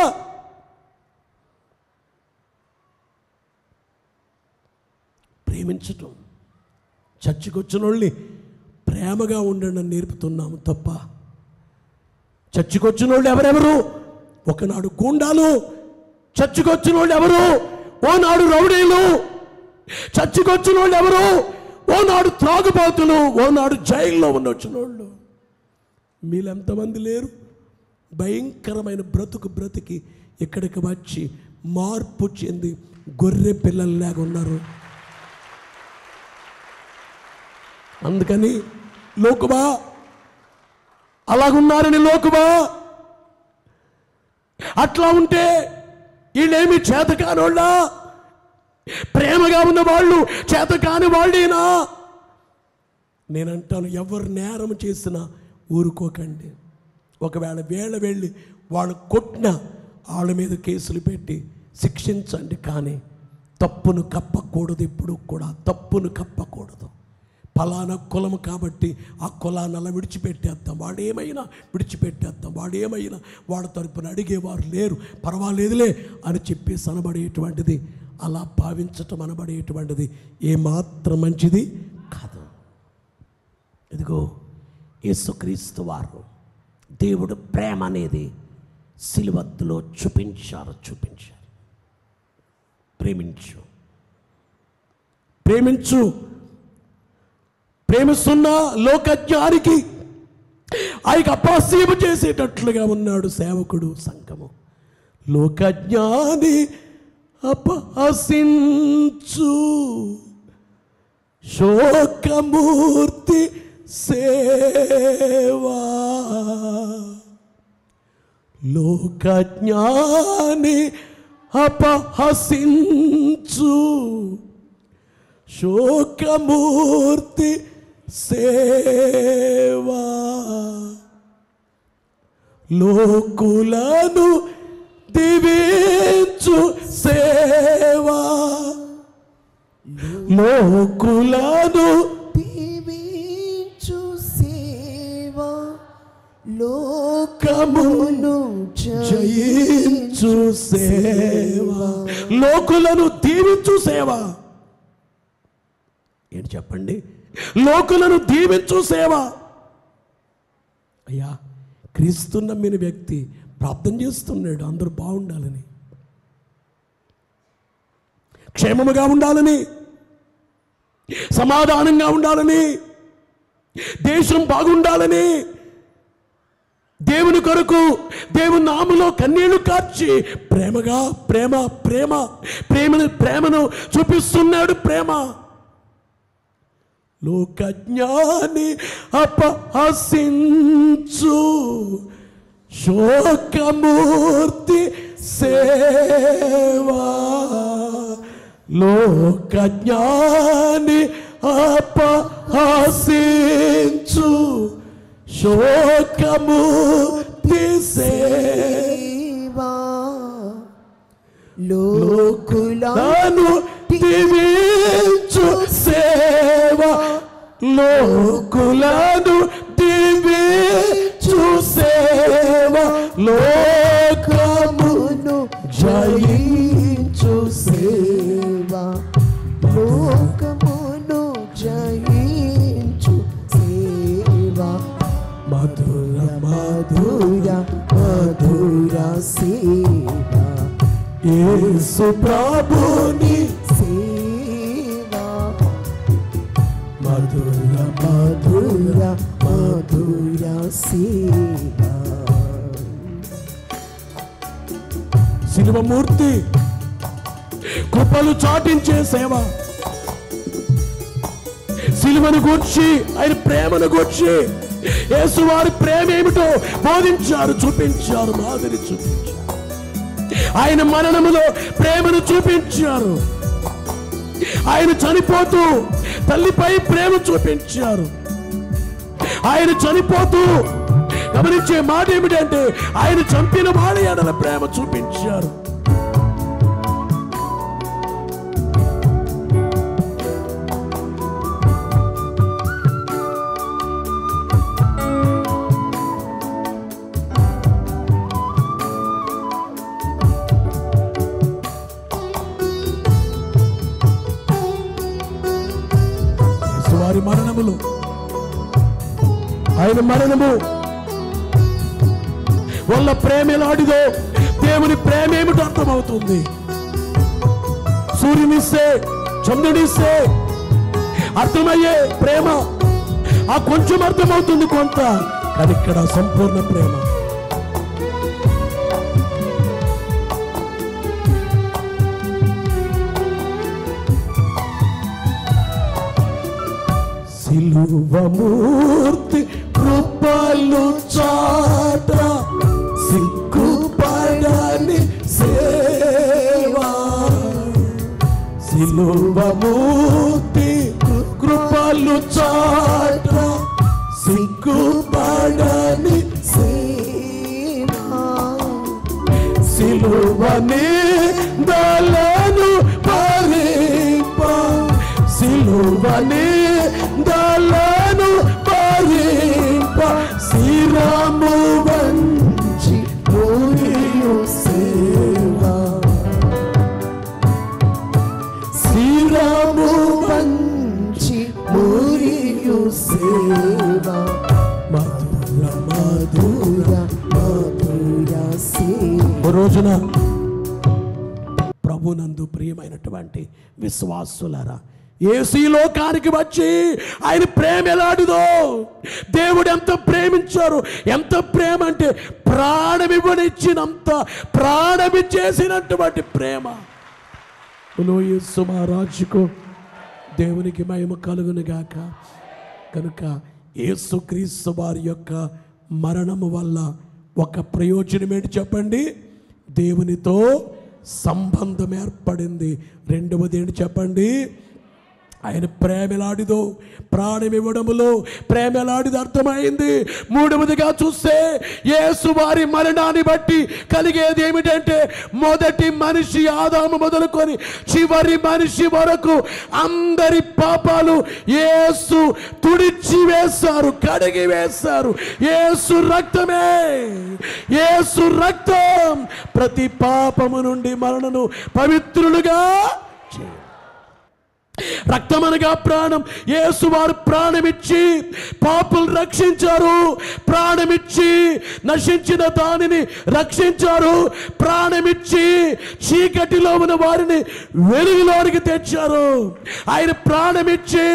ప్రేమించటం, చర్చికొచ్చిన వాళ్ళని ప్రేమగా ఉండడం నేర్పుతున్నాము తప్ప, చర్చికొచ్చిన వాళ్ళు ఎవరెవరు? ఒకనాడు గూండాలు, చర్చికొచ్చిన వాళ్ళు ఎవరు? ఓనాడు రౌడీలు. చర్చికొచ్చిన వాళ్ళు ఎవరు? ఓనాడు త్రాగుబోతులు, ఓనాడు జైల్లో వచ్చిన వాళ్ళు. మీరు ఎంతమంది లేరు? భయంకరమైన బ్రతికి ఇక్కడికి వచ్చి మార్పు చెంది గొర్రె పిల్లల్లాగా ఉన్నారు. అందుకని లోకువా అలాగున్నారని లోకువా, అట్లా ఉంటే వీళ్ళేమి చేతకానోళ్ళ? ప్రేమగా ఉన్న వాళ్ళు చేతకాని వాళ్ళేనా? నేనంటాను, ఎవరు నేరం చేసినా ఊరుకోకండి. ఒకవేళ వెళ్ళి వాళ్ళు కొట్టిన వాళ్ళ మీద కేసులు పెట్టి శిక్షించండి, కానీ తప్పును కప్పకూడదు. ఇప్పుడు కూడా తప్పును కప్పకూడదు. ఫలానా కులం కాబట్టి ఆ కులాన్ని అలా విడిచిపెట్టేద్దాం, వాడేమైనా విడిచిపెట్టేద్దాం, వాడేమైనా వాడి తరపున అడిగేవారు లేరు, పర్వాలేదులే అని చెప్పేసి అనబడేటువంటిది, అలా భావించటం అనబడేటువంటిది ఏమాత్రం మంచిది కాదు. ఇదిగో యేసుక్రీస్తు వారు దేవుడు ప్రేమ అనేది సిలువలో చూపించారు. ప్రేమించు. ప్రేమిస్తున్న లోకజ్ఞానికి ఆయనకు అపహాస్యం చేసేటట్లుగా ఉన్నాడు సేవకుడు, సంఘము. లోకజ్ఞాని అపహసించు శోకమూర్తి సేవా, లోకజ్ఞాని అపహసించు శోకమూర్తి సేవా, లోకులను దీవించు సేవా, లోకులను దీవించు సేవా, లోకమును జయించు సేవా. లోకులను దీవించు సేవ. ఏంటి చెప్పండి? లోకులను దీవించు సేవ. అయ్యా, క్రీస్తు నమ్మిన వ్యక్తి ప్రార్థన చేస్తున్నాడు అందరూ బాగుండాలని, క్షేమముగా ఉండాలని, సమాధానంగా ఉండాలని, దేశం బాగుండాలని, దేవుని కొరకు దేవుని నామములో కన్నీళ్లు కార్చి ప్రేమగా ప్రేమను చూపిస్తున్నాడు. ప్రేమ. లోకజ్ఞాని అపహసించు శోకమూర్తి సేవా, లోకజ్ఞాని అపహసించు శోకమూర్తి సేవా, లోకులను దీవించు సేవా, లోకులను దీవించు సేవా, లోకమును జయించు సేవా, లోకమును జయించు సేవా, మధురమైన సేవ యేసు ప్రభుని సేవ మధుర మధుర మధుర సేవ శిలువమూర్తి కృపలు చాటించే సేవ, శిలువను గూర్చి ఆయన ప్రేమను గూర్చి యేసు వారి ప్రేమ ఏమిటో బోధించారు, చూపించారు, మాదిరి చూపించారు. ఆయన మరణములో ప్రేమను చూపించారు. ఆయన చనిపోతూ తల్లిపై ప్రేమ చూపించారు. ఆయన చనిపోతూ గమనించే మాట ఏమిటంటే ఆయన చంపిన వాడి ఎడల ప్రేమ చూపించారు. వారి మరణములు, ఆయన మరణము వల్ల ప్రేమ ఎలాంటిదో దేవుని ప్రేమ ఏమిటో అర్థమవుతుంది. సూర్యునిస్తే చంద్రునిస్తే అర్థమయ్యే ప్రేమ ఆ కొంచెం అర్థమవుతుంది కొంత, కానీ ఇక్కడ సంపూర్ణ ప్రేమ. సిలువమూర్తి కృపలు చాట సిగ్గుపడని సేవా, సిలువమూర్తి కృపలు చాట సిగ్గుపడని సేవ సిలువని దళను పరిప, సిలువని దళను పరిప, శిరము వంచి పూరియు సేవ శిరము వంచి పూరియు సేవ మధుర మధుర మధుర సేవ. ఓ రోజున ప్రభునందు ప్రియమైనటువంటి విశ్వాసులారా, యేసు ఈ లోకానికి వచ్చి ఆయన ప్రేమ ఎలాంటిదో, దేవుడు ఎంత ప్రేమించారు, ఎంత ప్రేమ అంటే ప్రాణమివ్వనిచ్చినంత ప్రాణమిచ్చేసినటువంటి ప్రేమ. యేసు మహారాజుకు దేవునికి మహిమ కలుగును గాక. కనుక యేసుక్రీస్తు వారి యొక్క మరణము వల్ల ఒక ప్రయోజనం ఏంటి చెప్పండి? దేవునితో సంబంధం ఏర్పడింది. రెండవది ఏంటి చెప్పండి? ఆయన ప్రేమ ఎలాంటిదో, ప్రాణం ఇవ్వడములో ప్రేమ ఎలాంటిది అర్థమైంది. మూడవదిగా చూస్తే యేసు వారి మరణాన్ని బట్టి కలిగేది ఏమిటంటే, మొదటి మనిషి ఆదాము మొదలుకొని చివరి మనిషి వరకు అందరి పాపాలు యేసు తుడిచి వేశారు, కడిగి వేశారు. యేసు రక్తమే, యేసు రక్తం ప్రతి పాపము నుండి మనలను పవిత్రులుగా చేయాలి. రక్తమనగా ప్రాణం. యేసు వారు ప్రాణమిచ్చి పాపులు రక్షించారు, ప్రాణమిచ్చి నశించిన దానిని రక్షించారు, ప్రాణమిచ్చి చీకటిలో ఉన్న వారిని వెలుగులోనికి తెచ్చారు. ఆయన ప్రాణమిచ్చి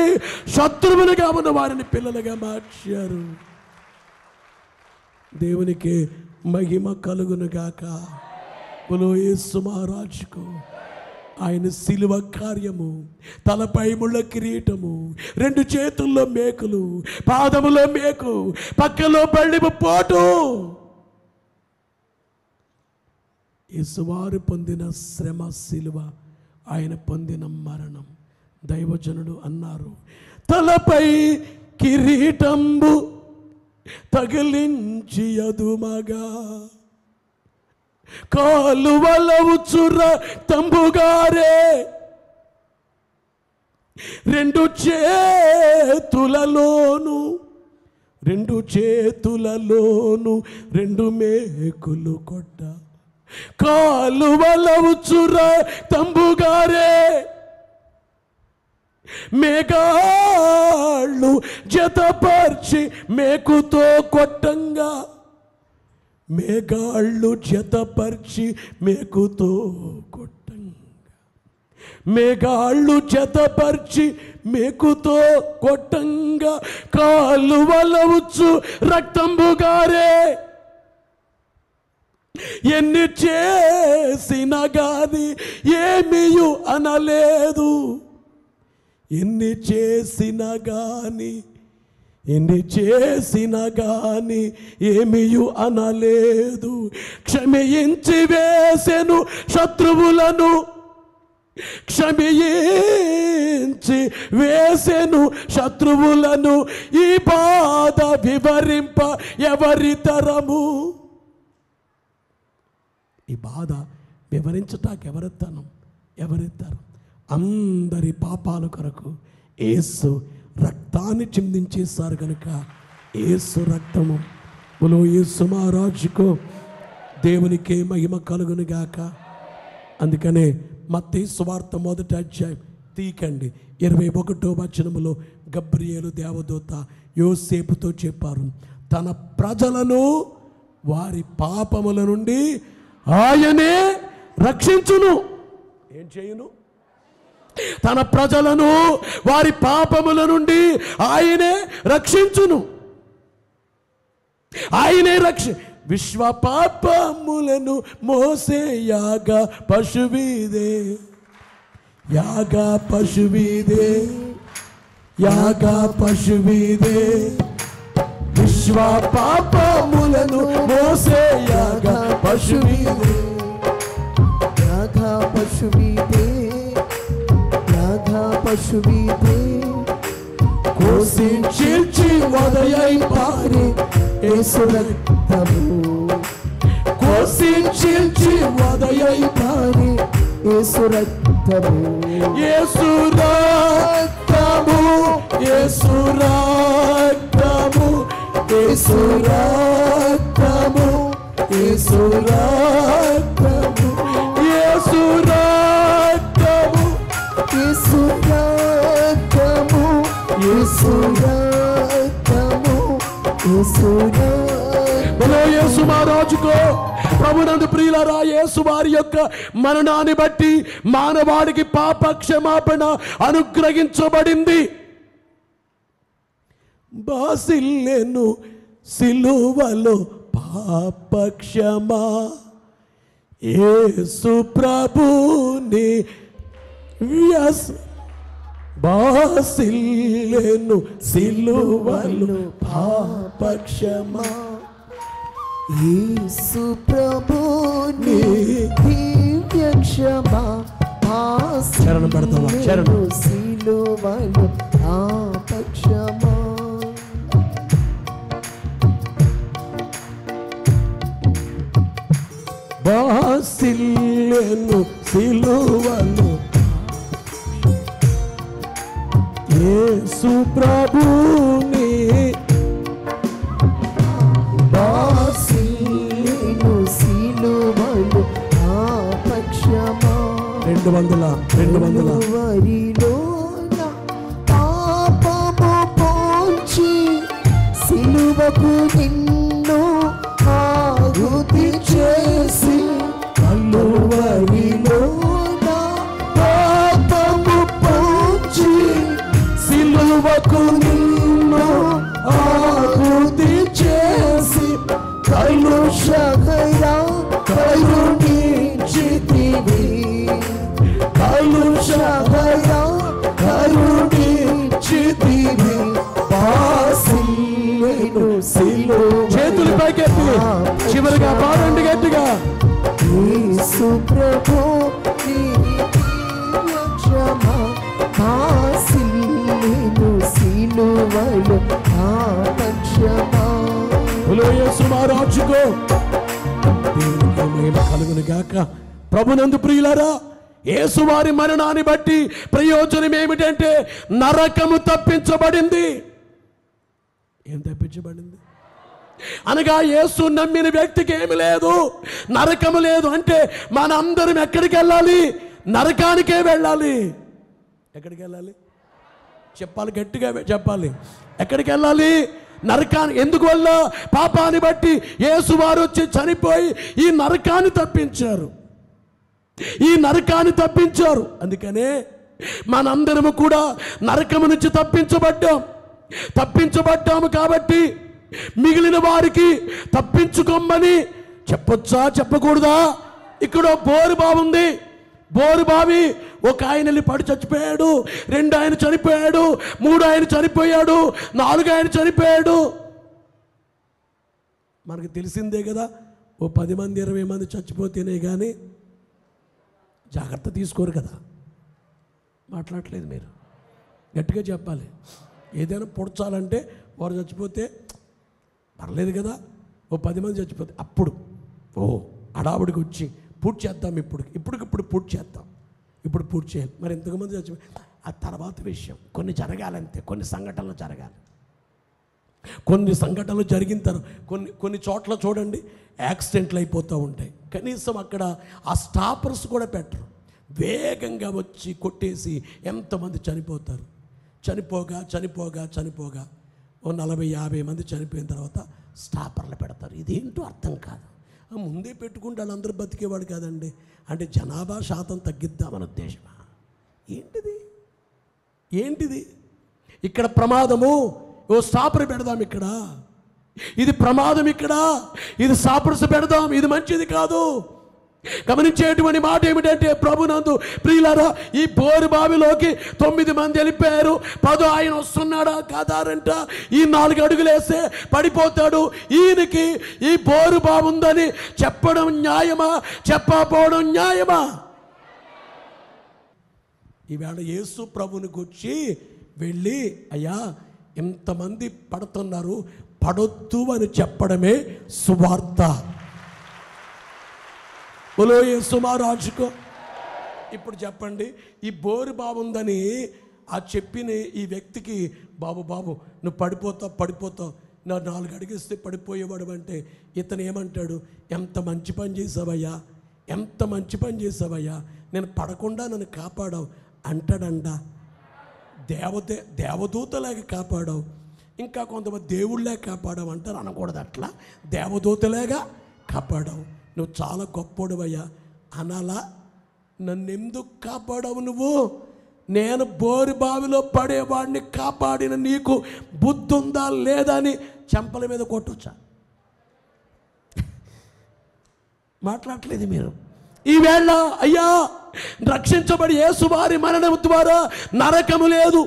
శత్రువులుగా ఉన్న వారిని పిల్లలుగా మార్చారు. దేవునికి మహిమ కలుగును గాక. యేసు మహారాజుకు ఆయన శిలువ కార్యము, తలపై ముళ్ళ కిరీటము, రెండు చేతుల్లో మేకులు, పాదములో మేకు, పక్కలో బళ్ళిపు పోటు, యేసువారు పొందిన శ్రమ శిలువ, ఆయన పొందిన మరణం. దైవజనుడు అన్నారు, తలపై కిరీటంబు తగిలించి అదుమగా కాలువలవుచుర తంబుగారే, రెండు చేతులలోను రెండు మేకులు కొట్ట, కాలువలవుచుర తంబుగారే, మేఘాళ్ళు జతపర్చి మేకుతో కొట్టంగా మేఘాళ్ళు జతపరిచి మేకుతో కొట్టంగా, మేఘాళ్ళు జతపరిచి మేకుతో కొట్టంగా, కాలువలవచ్చు రక్తంబుగారే. ఎన్ని చేసినా గాని ఏమీయు అనలేదు, ఎన్ని చేసినా గాని ఏమీయు అనలేదు. క్షమించి వేసెను శత్రువులను, క్షమించి వేసెను శత్రువులను. ఈ బాధ వివరింప ఎవరి తరము? ఈ బాధ వివరించటానికి ఎవరెత్తారు? అందరి పాపాల కొరకు యేసు రక్తాన్ని చిందించేశారు కనుక యేసు రక్తము. బలో యేసు మహారాజుకు దేవునికే మహిమ కలుగును గాక. అందుకనే మత్తయి సువార్త 1వ అధ్యాయం తీకండి 21వ వచనములో గబ్రియేలు దేవదూత యోసేపుతో చెప్పారు, తన ప్రజలను వారి పాపముల నుండి ఆయనే రక్షించును. ఏం చేయును? తన ప్రజలను వారి పాపముల నుండి ఆయనే రక్షించును. ఆయనే విశ్వ పాపములను మోసే యాగ పశువీదే, యాగ పశువీదే, యాగ పశువీదే. విశ్వ పాపములను మోసే యాగ పశువీదే, యాగ పశువీదే, యాగ పశువీదే. కోసి చీల్చి వదయై పారే యేసు రక్తము, కోసి చీల్చి వదయై పారే యేసు రక్తము, యేసు రక్తము, యేసు రక్తము, యేసు రక్తము, యేసు రక్తము, యేసు రక్తము, యేసు రక్తము, యేసు రక్తము, యేసు రక్తము. యేసు మహారాజుకో ప్రభునందు ప్రియులారా, యేసు వారి యొక్క మరణాన్ని బట్టి మానవాడికి పాప క్షమాపణ అనుగ్రహించబడింది. బాసిల్లెను సిలువలో పాప క్షమా, యేసు ప్రభుని వ్యాస. బాసిల్లెను సిలువలో పాప క్షమా, యేసు ప్రభుని దివ్య క్షమా. చరణం పెడతావా? చరణం. సిలువలో పాప క్షమా, బాసిల్లెను సిలువలో యేసు ప్రభుని, బాసిల్లెను సిలువలో పాప క్షమా. 200 వరిలోన పాపము పోల్చి సిలువకు నిన్ను ఆహుతి చేసి, కలువరిలోన పాపము పోల్చి సిలువకు నిన్ను ఆహుతి చేసి, కలుషగయా కరుణించితివి, కలుషగయా కరుణించితివి. బాసిల్లెను సిలువ. చేతులు పైకెత్తి చివరిగా పాడండి గట్టిగా. యేసు ప్రభు నీ దివ్య క్షమా, బాసిల్లెను సిలువలో పాప క్షమా. యేసు మహారాజుకో దేవునికి మహిమ కలుగును గాక. ప్రభునందు ప్రియులారా, యేసు వారి మరణాన్ని బట్టి ప్రయోజనం ఏమిటంటే నరకము తప్పించబడింది. ఏం తప్పించబడింది అనగా యేసు నమ్మిన వ్యక్తికి ఏమి లేదు, నరకము లేదు. అంటే మనందరం ఎక్కడికి వెళ్ళాలి? నరకానికే వెళ్ళాలి. ఎక్కడికి వెళ్ళాలి చెప్పాలి, గట్టిగా చెప్పాలి. ఎక్కడికి వెళ్ళాలి? నరకాన్ని ఎందుకు వల్ల పాపాన్ని బట్టి యేసువారు వచ్చి చనిపోయి ఈ నరకాన్ని తప్పించారు, ఈ నరకాన్ని తప్పించారు. అందుకనే మనందరము కూడా నరకము నుంచి తప్పించబడ్డాము కాబట్టి మిగిలిన వారికి తప్పించుకోమని చెప్పొచ్చా చెప్పకూడదా? ఇక్కడ బోరు బావుంది, బోరు బావి ఒక ఆయన వెళ్ళి పడి చచ్చిపోయాడు, 2 ఆయన చనిపోయాడు, 3 ఆయన చనిపోయాడు, 4 ఆయన చనిపోయాడు. మనకు తెలిసిందే కదా, ఓ 10 మంది 20 మంది చచ్చిపోతేనే కానీ జాగ్రత్త తీసుకోరు కదా. మాట్లాడలేదు మీరు, గట్టిగా చెప్పాలి. ఏదైనా పొడ్చాలంటే వారు చచ్చిపోతే పర్లేదు కదా, ఓ 10 మంది చచ్చిపోతే అప్పుడు హడావుడికి వచ్చి పూర్తి చేద్దాం, ఇప్పుడు పూర్తి చేద్దాం, ఇప్పుడు పూర్తి చేయాలి. మరి ఎంతమంది చచ్చిపోయి ఆ తర్వాత విషయం, కొన్ని జరగాలంతే, కొన్ని సంఘటనలు జరగాలి. కొన్ని సంఘటనలు జరిగిన తర్వాత కొన్ని చోట్ల చూడండి యాక్సిడెంట్లు అయిపోతూ ఉంటాయి. కనీసం అక్కడ ఆ స్టాపర్స్ కూడా పెట్టరు, వేగంగా వచ్చి కొట్టేసి ఎంతమంది చనిపోతారు. చనిపోగా ఓ 40-50 మంది చనిపోయిన తర్వాత స్టాపర్లు పెడతారు. ఇదేంటో అర్థం కాదు. ముందే పెట్టుకుంటే వాళ్ళందరూ బతికేవాడు కాదండి. అంటే జనాభా శాతం తగ్గిద్దామని ఉద్దేశమా? ఏంటిది? ఇక్కడ ప్రమాదము, ఓ స్టాపర్ పెడదాం, ఇక్కడ ఇది ప్రమాదం, ఇక్కడ ఇది స్టాపర్స్ పెడదాం, ఇది మంచిది కాదు. గమనించేటువంటి మాట ఏమిటంటే, ప్రభునందు ప్రియులారా, ఈ బోరు బావిలోకి 9 మంది వెళ్ళిపోయారు, 10 ఆయన వస్తున్నాడా కాదారంట. ఈ 4 అడుగులు వేస్తే పడిపోతాడు. ఈయనకి ఈ బోరు బాగుందని చెప్పడం న్యాయమా, చెప్పకపోవడం న్యాయమా? ఈవేళ యేసు ప్రభుని గురించి వెళ్ళి, అయ్యా ఇంతమంది పడుతున్నారు, పడొద్దు అని చెప్పడమే సువార్త. బోలో యేసు మహారాజుకో. ఇప్పుడు చెప్పండి, ఈ బోరు బాగుందని ఆ చెప్పిన ఈ వ్యక్తికి, బాబు నువ్వు పడిపోతావు, నా 4 అడిగిస్తే పడిపోయేవాడు అంటే ఇతను ఏమంటాడు? ఎంత మంచి పని చేసావయ్యా, నేను పడకుండా నన్ను కాపాడావు అంటాడంట. దేవదూతలాగా కాపాడావు, ఇంకా కొంతమంది దేవుళ్ళే కాపాడావు అంటారు. అనకూడదు అట్లా, దేవదూతలాగా కాపాడావు, నువ్వు చాలా గొప్పోడువయ్యా అనాలా? నన్నెందుకు కాపాడావు నువ్వు? నేను బోరు బావిలో పడేవాడిని కాపాడిన నీకు బుద్ధి ఉందా లేదా అని చెంపల మీద కొట్టొచ్చా? మాట్లాడలేదు మీరు. ఈవేళ అయ్యా రక్షించబడి యేసువారి మరణం ద్వారా నరకము లేదు,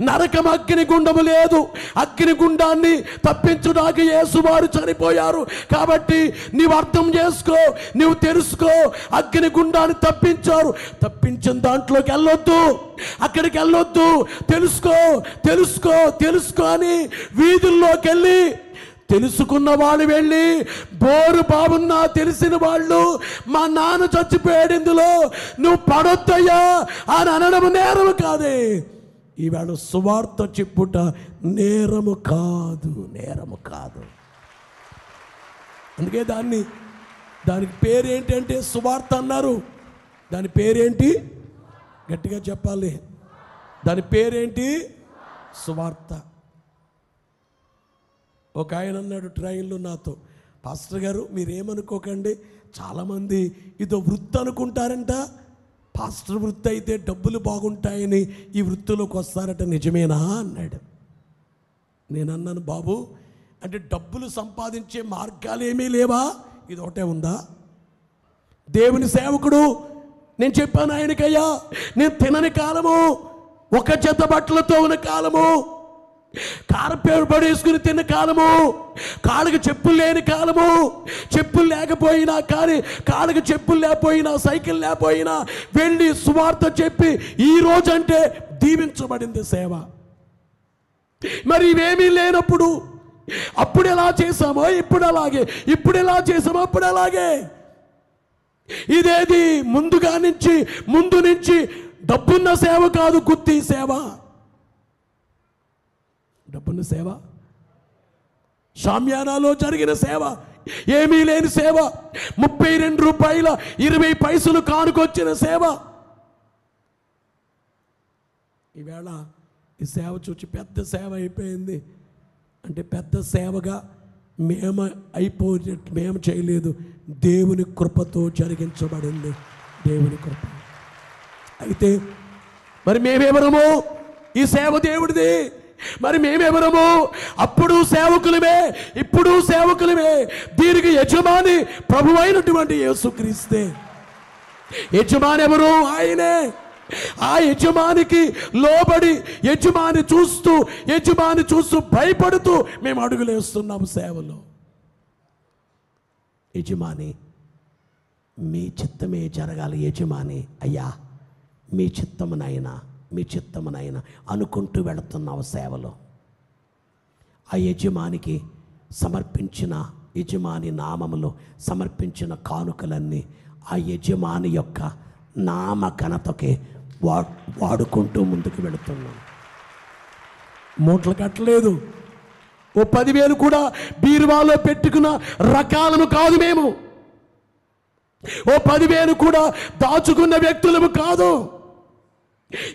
నరకం అగ్నిగుండము లేదు. అగ్నిగుండాన్ని తప్పించుడానికి యేసువారు చనిపోయారు. కాబట్టి నీవు అర్థం చేసుకో, నీవు తెలుసుకో, అగ్నిగుండాన్ని తప్పించారు. తప్పించిన దాంట్లోకి వెళ్ళొద్దు, అక్కడికి వెళ్ళొద్దు. తెలుసుకో అని వీధుల్లోకి వెళ్ళి తెలుసుకున్న వాళ్ళు వెళ్ళి, బోరు బాగున్నా తెలిసిన వాళ్ళు, మా నాన్న చచ్చిపోయాడు ఇందులో, నువ్వు పడొద్దయ్యా అని అనడం నేరము కాదే. ఈవేళ సువార్త చెప్పుట నేరము కాదు. అందుకే దానికి పేరేంటి అంటే సువార్త అన్నారు. దాని పేరేంటి? గట్టిగా చెప్పాలి. దాని పేరేంటి? సువార్త. ఒక ఆయన అన్నాడు ట్రైన్లో నాతో, పాస్టర్ గారు మీరేమనుకోకండి, చాలామంది ఇదో వృత్తి అనుకుంటారంట, పాస్టర్ వృత్తి అయితే డబ్బులు బాగుంటాయని ఈ వృత్తిలోకి వస్తారట, నిజమేనా అన్నాడు. నేను అన్నాను, బాబు అంటే డబ్బులు సంపాదించే మార్గాలు ఏమీ లేవా? ఇది ఒకటే ఉందా? దేవుని సేవకుడు, నేను చెప్పాను ఆయనకయ్యా, నేను తినని కాలము, ఒక జత బట్టలతో ఉన్న కాలము, కారపేరు పడేసుకుని తిన్న కాలము, కాళ్ళకి చెప్పులు లేని కాలము, చెప్పులు లేకపోయినా కానీ కాళ్ళకి చెప్పులు లేకపోయినా సైకిల్ లేకపోయినా వెళ్ళి సువార్త చెప్పి ఈ రోజంటే దీవించబడింది సేవ. మరి ఇవేమీ లేనప్పుడు అప్పుడు ఎలా చేసామో ఇప్పుడు అలాగే, ఇప్పుడు ఎలా చేసామో అప్పుడు అలాగే. ఇదేది ముందు నుంచి డబ్బున్న సేవ కాదు, గుత్తి సేవ. డబ్బున్న సేవ, షామ్యానాలో జరిగిన సేవ, ఏమీ లేని సేవ, 32 రూపాయల 20 పైసలు కానుకొచ్చిన సేవ. ఈవేళ ఈ సేవ చూచి పెద్ద సేవ అయిపోయింది అంటే పెద్ద సేవగా మేము మేము చేయలేదు, దేవుని కృపతో జరిగించబడింది, దేవుని కృప. అయితే మరి మేమెవరము? ఈ సేవ దేవుడిది. మరి మేమెవరము? అప్పుడు సేవకులమే, ఇప్పుడు సేవకులమే. దీనికి యజమాని ప్రభువైనటువంటి యేసుక్రీస్తే. యజమాని ఎవరు? ఆయనే. ఆ యజమానికి లోబడి యజమాని చూస్తూ భయపడుతూ మేము అడుగులేస్తున్నాము సేవలో. యజమాని మీ చిత్తమే జరగాలి. యజమాని అయ్యా మీ చిత్తమునైనా అనుకుంటూ వెళుతున్నావు సేవలో. ఆ యజమానికి సమర్పించిన, యజమాని నామములో సమర్పించిన కానుకలన్నీ ఆ యజమాని యొక్క నామ ఘనతకే వాడుకుంటూ ముందుకు వెళుతున్నాం. మూటలు కట్టలేదు. ఓ 10,000 కూడా బీరువాలో పెట్టుకున్న రకాలము కాదు మేము. ఓ 10,000 కూడా దాచుకున్న వ్యక్తులము కాదు.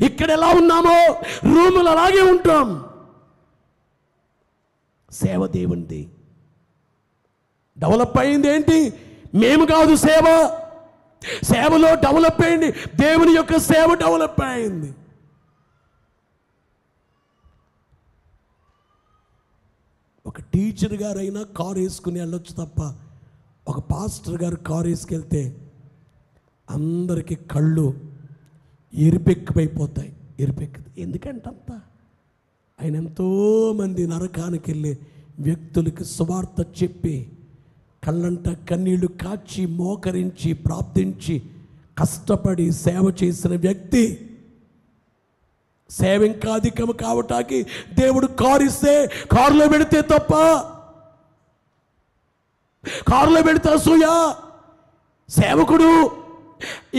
ఇక్కడ ఎలా ఉన్నామో రూములు అలాగే ఉంటాం. సేవ దేవునిది. డెవలప్ అయింది ఏంటి? మేము కాదు సేవలో డెవలప్ అయింది. దేవుని యొక్క సేవ డెవలప్ అయింది. ఒక టీచర్ గారైనా కారు వేసుకుని వెళ్ళొచ్చు తప్ప, ఒక పాస్టర్ గారు కారు వేసుకెళ్తే అందరికీ కళ్ళు ఎరిపెక్కిపోతాయి. ఎందుకంటంత? ఆయన ఎంతోమంది నరకానికి వెళ్ళే వ్యక్తులకి సువార్త చెప్పి కళ్ళంట కన్నీళ్లు కాచి మోకరించి ప్రార్థించి కష్టపడి సేవ చేసిన వ్యక్తి. సేవ ఇంకా అధికము కావటానికి దేవుడు కారు ఇస్తే కారులో పెడితే తప్ప, కారులో పెడితే అసూయా? సేవకుడు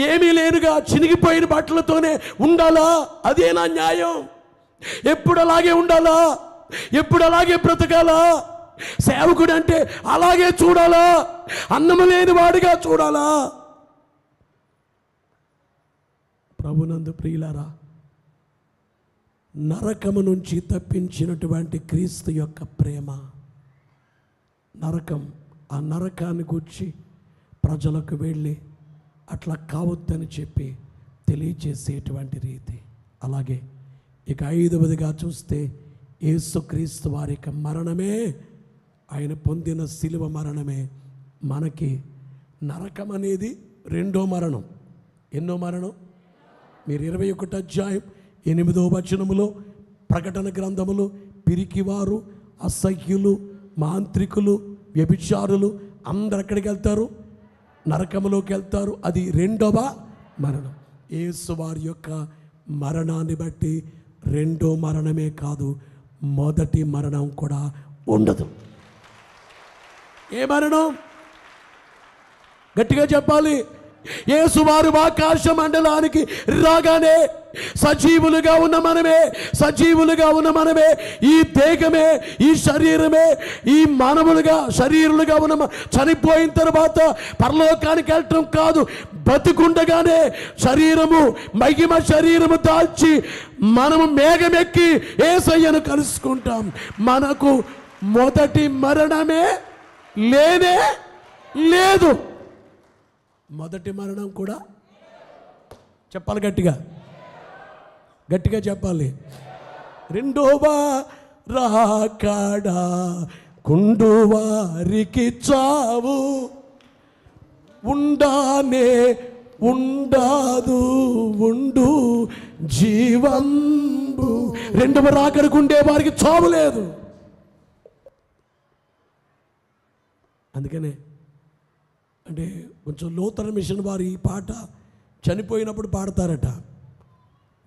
ఏమీ లేనుగా చినిగిపోయిన బట్టలతోనే ఉండాలా? అదేనా న్యాయం? ఎప్పుడు అలాగే ఉండాలా? ఎప్పుడు అలాగే బ్రతకాలా? సేవకుడు అంటే అలాగే చూడాలా? అన్నము లేని వాడిగా చూడాలా? ప్రభునందు ప్రియులారా, నరకము నుంచి తప్పించినటువంటి క్రీస్తు యొక్క ప్రేమ, నరకం, ఆ నరకాన్ని గూర్చి ప్రజలకు వెళ్ళి అట్లా కావద్దని చెప్పి తెలియచేసేటువంటి రీతి. అలాగే ఇక 5వదిగా చూస్తే యేసుక్రీస్తు వారి యొక్క మరణమే, ఆయన పొందిన శిలువ మరణమే మనకి నరకం అనేది రెండో మరణం. ఎన్నో మరణం? మీరు 21వ అధ్యాయం 8వ వచనములో ప్రకటన గ్రంథములో పిరికివారు, అసహ్యులు, మాంత్రికులు, వ్యభిచారులు అందరు ఎక్కడికి వెళ్తారు? నరకములోకి వెళ్తారు. అది రెండవ మరణం. యేసు వారి యొక్క మరణాన్ని బట్టి రెండో మరణమే కాదు, మొదటి మరణం కూడా ఉండదు. ఏ మరణం? గట్టిగా చెప్పాలి. యేసువారు ఆకాశ మండలానికి రాగానే సజీవులుగా ఉన్న మనమే, ఈ దేహమే, ఈ శరీరమే, ఈ మానవులుగా శరీరులుగా ఉన్న చనిపోయిన తర్వాత పరలోకానికి వెళ్ళటం కాదు, బతికుండగానే మహిమ శరీరము దాల్చి మనము మేఘమెక్కి యేసయ్యను కలుసుకుంటాం. మనకు మొదటి మరణమే లేనే లేదు. మొదటి మరణం కూడా చెప్పాలి, గట్టిగా చెప్పాలి. రెండవ రాకడా కుండు వారికి చావు ఉండానే ఉండదు, ఉండు జీవంబు. రెండవ రాకడకు ఉండే వారికి చావు లేదు. అందుకనే అంటే కొంచెం లోతర మిషన్ వారు ఈ పాట చనిపోయినప్పుడు పాడతారట,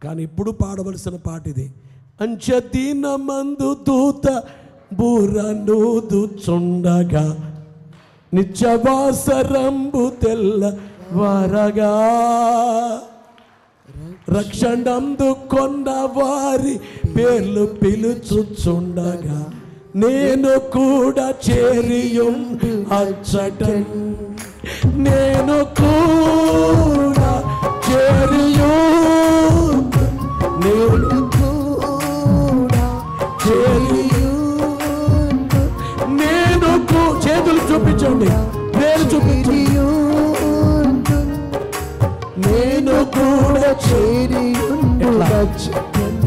కానీ ఇప్పుడు పాడవలసిన పాట ఇది. అంచెదినమందు దూత బూరనూదుచుండగా నిత్యవాసరంబు తెల్ల వరగా రక్షణందు కొన్న వారి పేర్లు పిలుచుచుండగా నేను కూడా చేరియుండు అచ్చటన్, నేను కూడా చేరియుండు కూడా చేరియుండు నచ్చటన్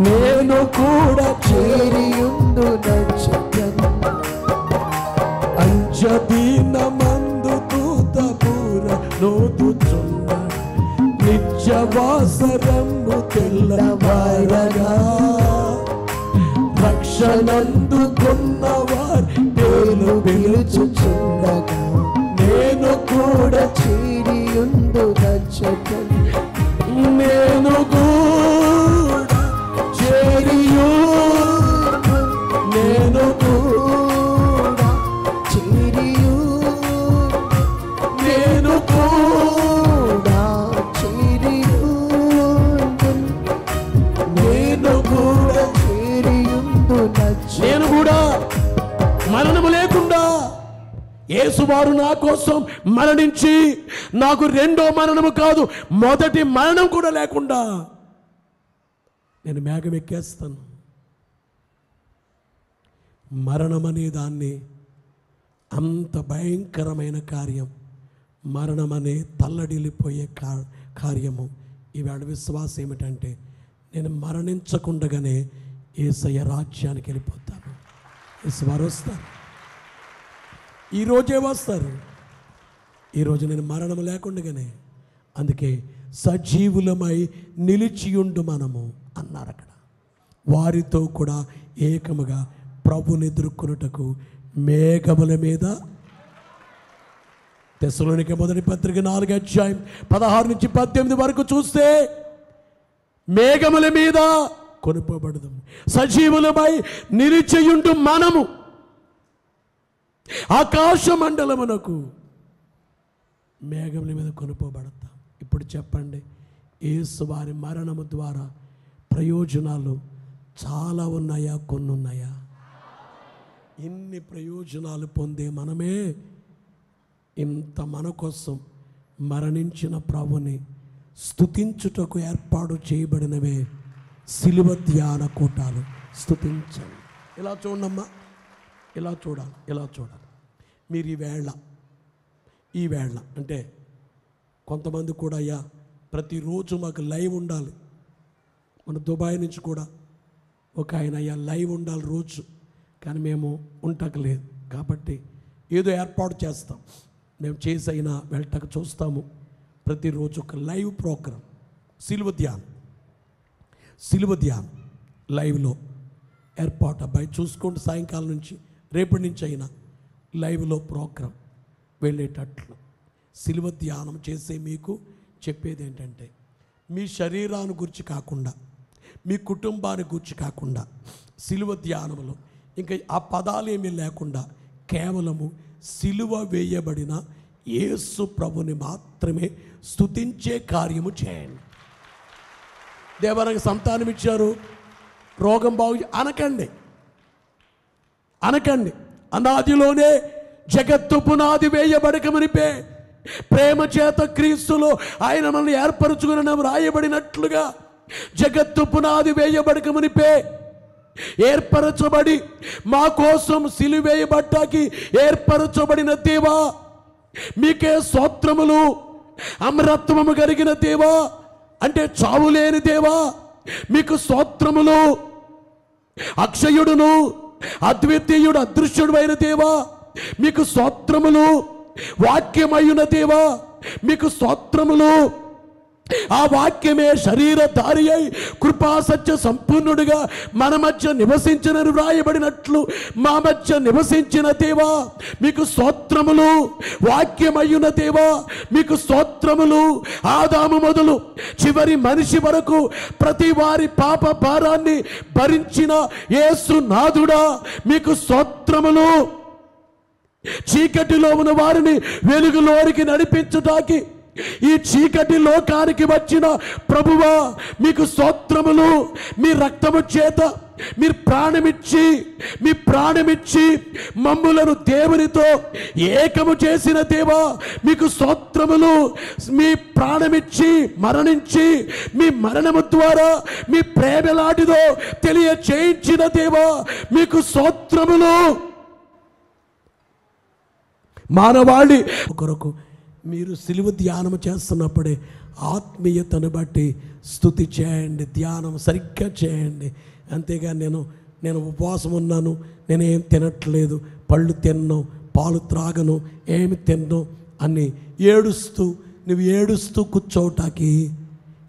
నేను కూడా చేరియుండు నచ్చటన్ అంజదీన మందు దూత పూర నోదుచున్న నిత్యవాసరము తెల్లవారగా రక్షణందుకున్నవారు పేరు పిలుచుచుండగా నేను కూడా చేరియుండు నచ్చటన్ నేను కూడా చేరియుండు నేను కూడా చేరియుండు నేను కూడా చేరియుండు నేను కూడా చేరియుండు నచ్చటన్ నేను కూడా మరణము లేకుండా యేసువారు నా కోసం మరణించి నాకు రెండో మరణము కాదు మొదటి మరణం కూడా లేకుండా నేను మేఘం ఎక్కేస్తాను. మరణం అనే దాన్ని అంత భయంకరమైన కార్యం, మరణం అనే తల్లడిల్లిపోయే కార్యము. ఈవేళ విశ్వాసం ఏమిటంటే నేను మరణించకుండగానే యేసయ్య రాజ్యానికి వెళ్ళిపోతాను. యేసువారు వస్తారు, ఈరోజే వస్తారు. ఈరోజు నేను మరణం లేకుండానే, అందుకే సజీవులమై నిలిచియుండు మనము అన్నారు అక్కడ. వారితో కూడా ఏకముగా ప్రభుని ఎదుర్కొనుటకు మేఘముల మీద, తెస్సలోనికే మొదటి పత్రిక 4:16-18 వరకు చూస్తే మేఘముల మీద కొనుపోబడదు, సజీవులమై నిలిచియుండు మనము ఆకాశ మండలమునకు మేఘముల మీద కొనుపోబడతాం. ఇప్పుడు చెప్పండి, యేసు వారి మరణము ద్వారా ప్రయోజనాలు చాలా ఉన్నాయా, కొన్ని ఉన్నాయా? ఇన్ని ప్రయోజనాలు పొందే మనమే ఇంత మన కోసం మరణించిన ప్రభుని స్తుతించుటకు ఏర్పాటు చేయబడినవే సిలువ ధ్యాన కూటాలు. స్తుతించండి. ఇలా చూడమ్మా, ఇలా చూడాలి, ఇలా చూడాలి. మీరు ఈ వేళ అంటే కొంతమంది కూడా అయ్యా ప్రతిరోజు మాకు లైవ్ ఉండాలి. మన దుబాయ్ నుంచి కూడా ఒక ఆయన అయ్యా లైవ్ ఉండాలి రోజు, కానీ మేము ఉండట్లేదు కాబట్టి ఏదో ఏర్పాటు చేస్తాం. మేము చేసి అయినా వెళ్ళటక చూస్తాము. ప్రతిరోజు ఒక లైవ్ ప్రోగ్రాం సిలువ ధ్యానం లైవ్లో ఏర్పాటు. అబ్బాయి చూసుకోండి, సాయంకాలం నుంచి రేపటి నుంచి అయినా లైవ్లో ప్రోగ్రాం వెళ్ళేటట్లు. సిలువ ధ్యానం చేసే మీకు చెప్పేది ఏంటంటే, మీ శరీరాన్ని గురించి కాకుండా, మీ కుటుంబాన్ని గురించి కాకుండా, సిలువ ధ్యానంలో ఇంకా ఆ పదాలు ఏమీ లేకుండా కేవలము సిలువ వేయబడిన యేసు ప్రభుని మాత్రమే స్తుతించే కార్యము చేయండి. దేవానికి సంతానం ఇచ్చారు, రోగం బాగు అనకండి. అనాదిలోనే జగత్తు పునాది వేయబడక మునిపే ప్రేమ చేత క్రీస్తులో ఆయన మనల్ని ఏర్పరచుకుని రాయబడినట్లుగా జగత్తు పునాది వేయబడక మునిపే ఏర్పరచబడి మా కోసం సిలువేయబట్టాకి ఏర్పరచబడిన దేవా మీకే స్తోత్రములు. అమరత్వము కలిగిన దేవా అంటే చావులేని దేవా మీకు స్తోత్రములు. అక్షయుడును అద్వితీయుడు అదృశ్యుడు అయిన దేవా మీకు స్తోత్రములు. వాక్యమయ్యున దేవా మీకు స్తోత్రములు. ఆ వాక్యమే శరీరధారి అయి కృపా సత్య సంపూర్ణుడిగా మన మధ్య నివసించిన వ్రాయబడినట్లు మా మధ్య నివసించిన దేవా మీకు స్తోత్రములు. వాక్యమయ్యున దేవా మీకు స్తోత్రములు. ఆదాము మొదలు చివరి మనిషి వరకు ప్రతి వారి పాప భారాన్ని భరించిన యేసు నాథుడా మీకు స్తోత్రములు. చీకటిలో ఉన్న వారిని వెలుగులోనికి నడిపించడానికి ఈ చీకటి లోకానికి వచ్చిన ప్రభువా మీకు స్తోత్రములు. మీ రక్తము చేత మీరు ప్రాణమిచ్చి మమ్ములను దేవునితో ఏకము చేసిన దేవా మీకు స్తోత్రములు. మీ ప్రాణమిచ్చి మరణించి మీ మరణము ద్వారా మీ ప్రేమలాంటిదో తెలియచేయించిన దేవా మీకు స్తోత్రములు. మానవాళి కొరకు మీరు సిలువ ధ్యానం చేస్తున్నప్పుడే ఆత్మీయతను బట్టి స్తుతి చేయండి, ధ్యానం సరిగ్గా చేయండి. అంతేగాని నేను ఉపవాసం ఉన్నాను, నేనేం తినట్లేదు, పళ్ళు తిన్ను, పాలు త్రాగను, ఏమి తిన్ను అని నువ్వు ఏడుస్తూ కూర్చోటానికి,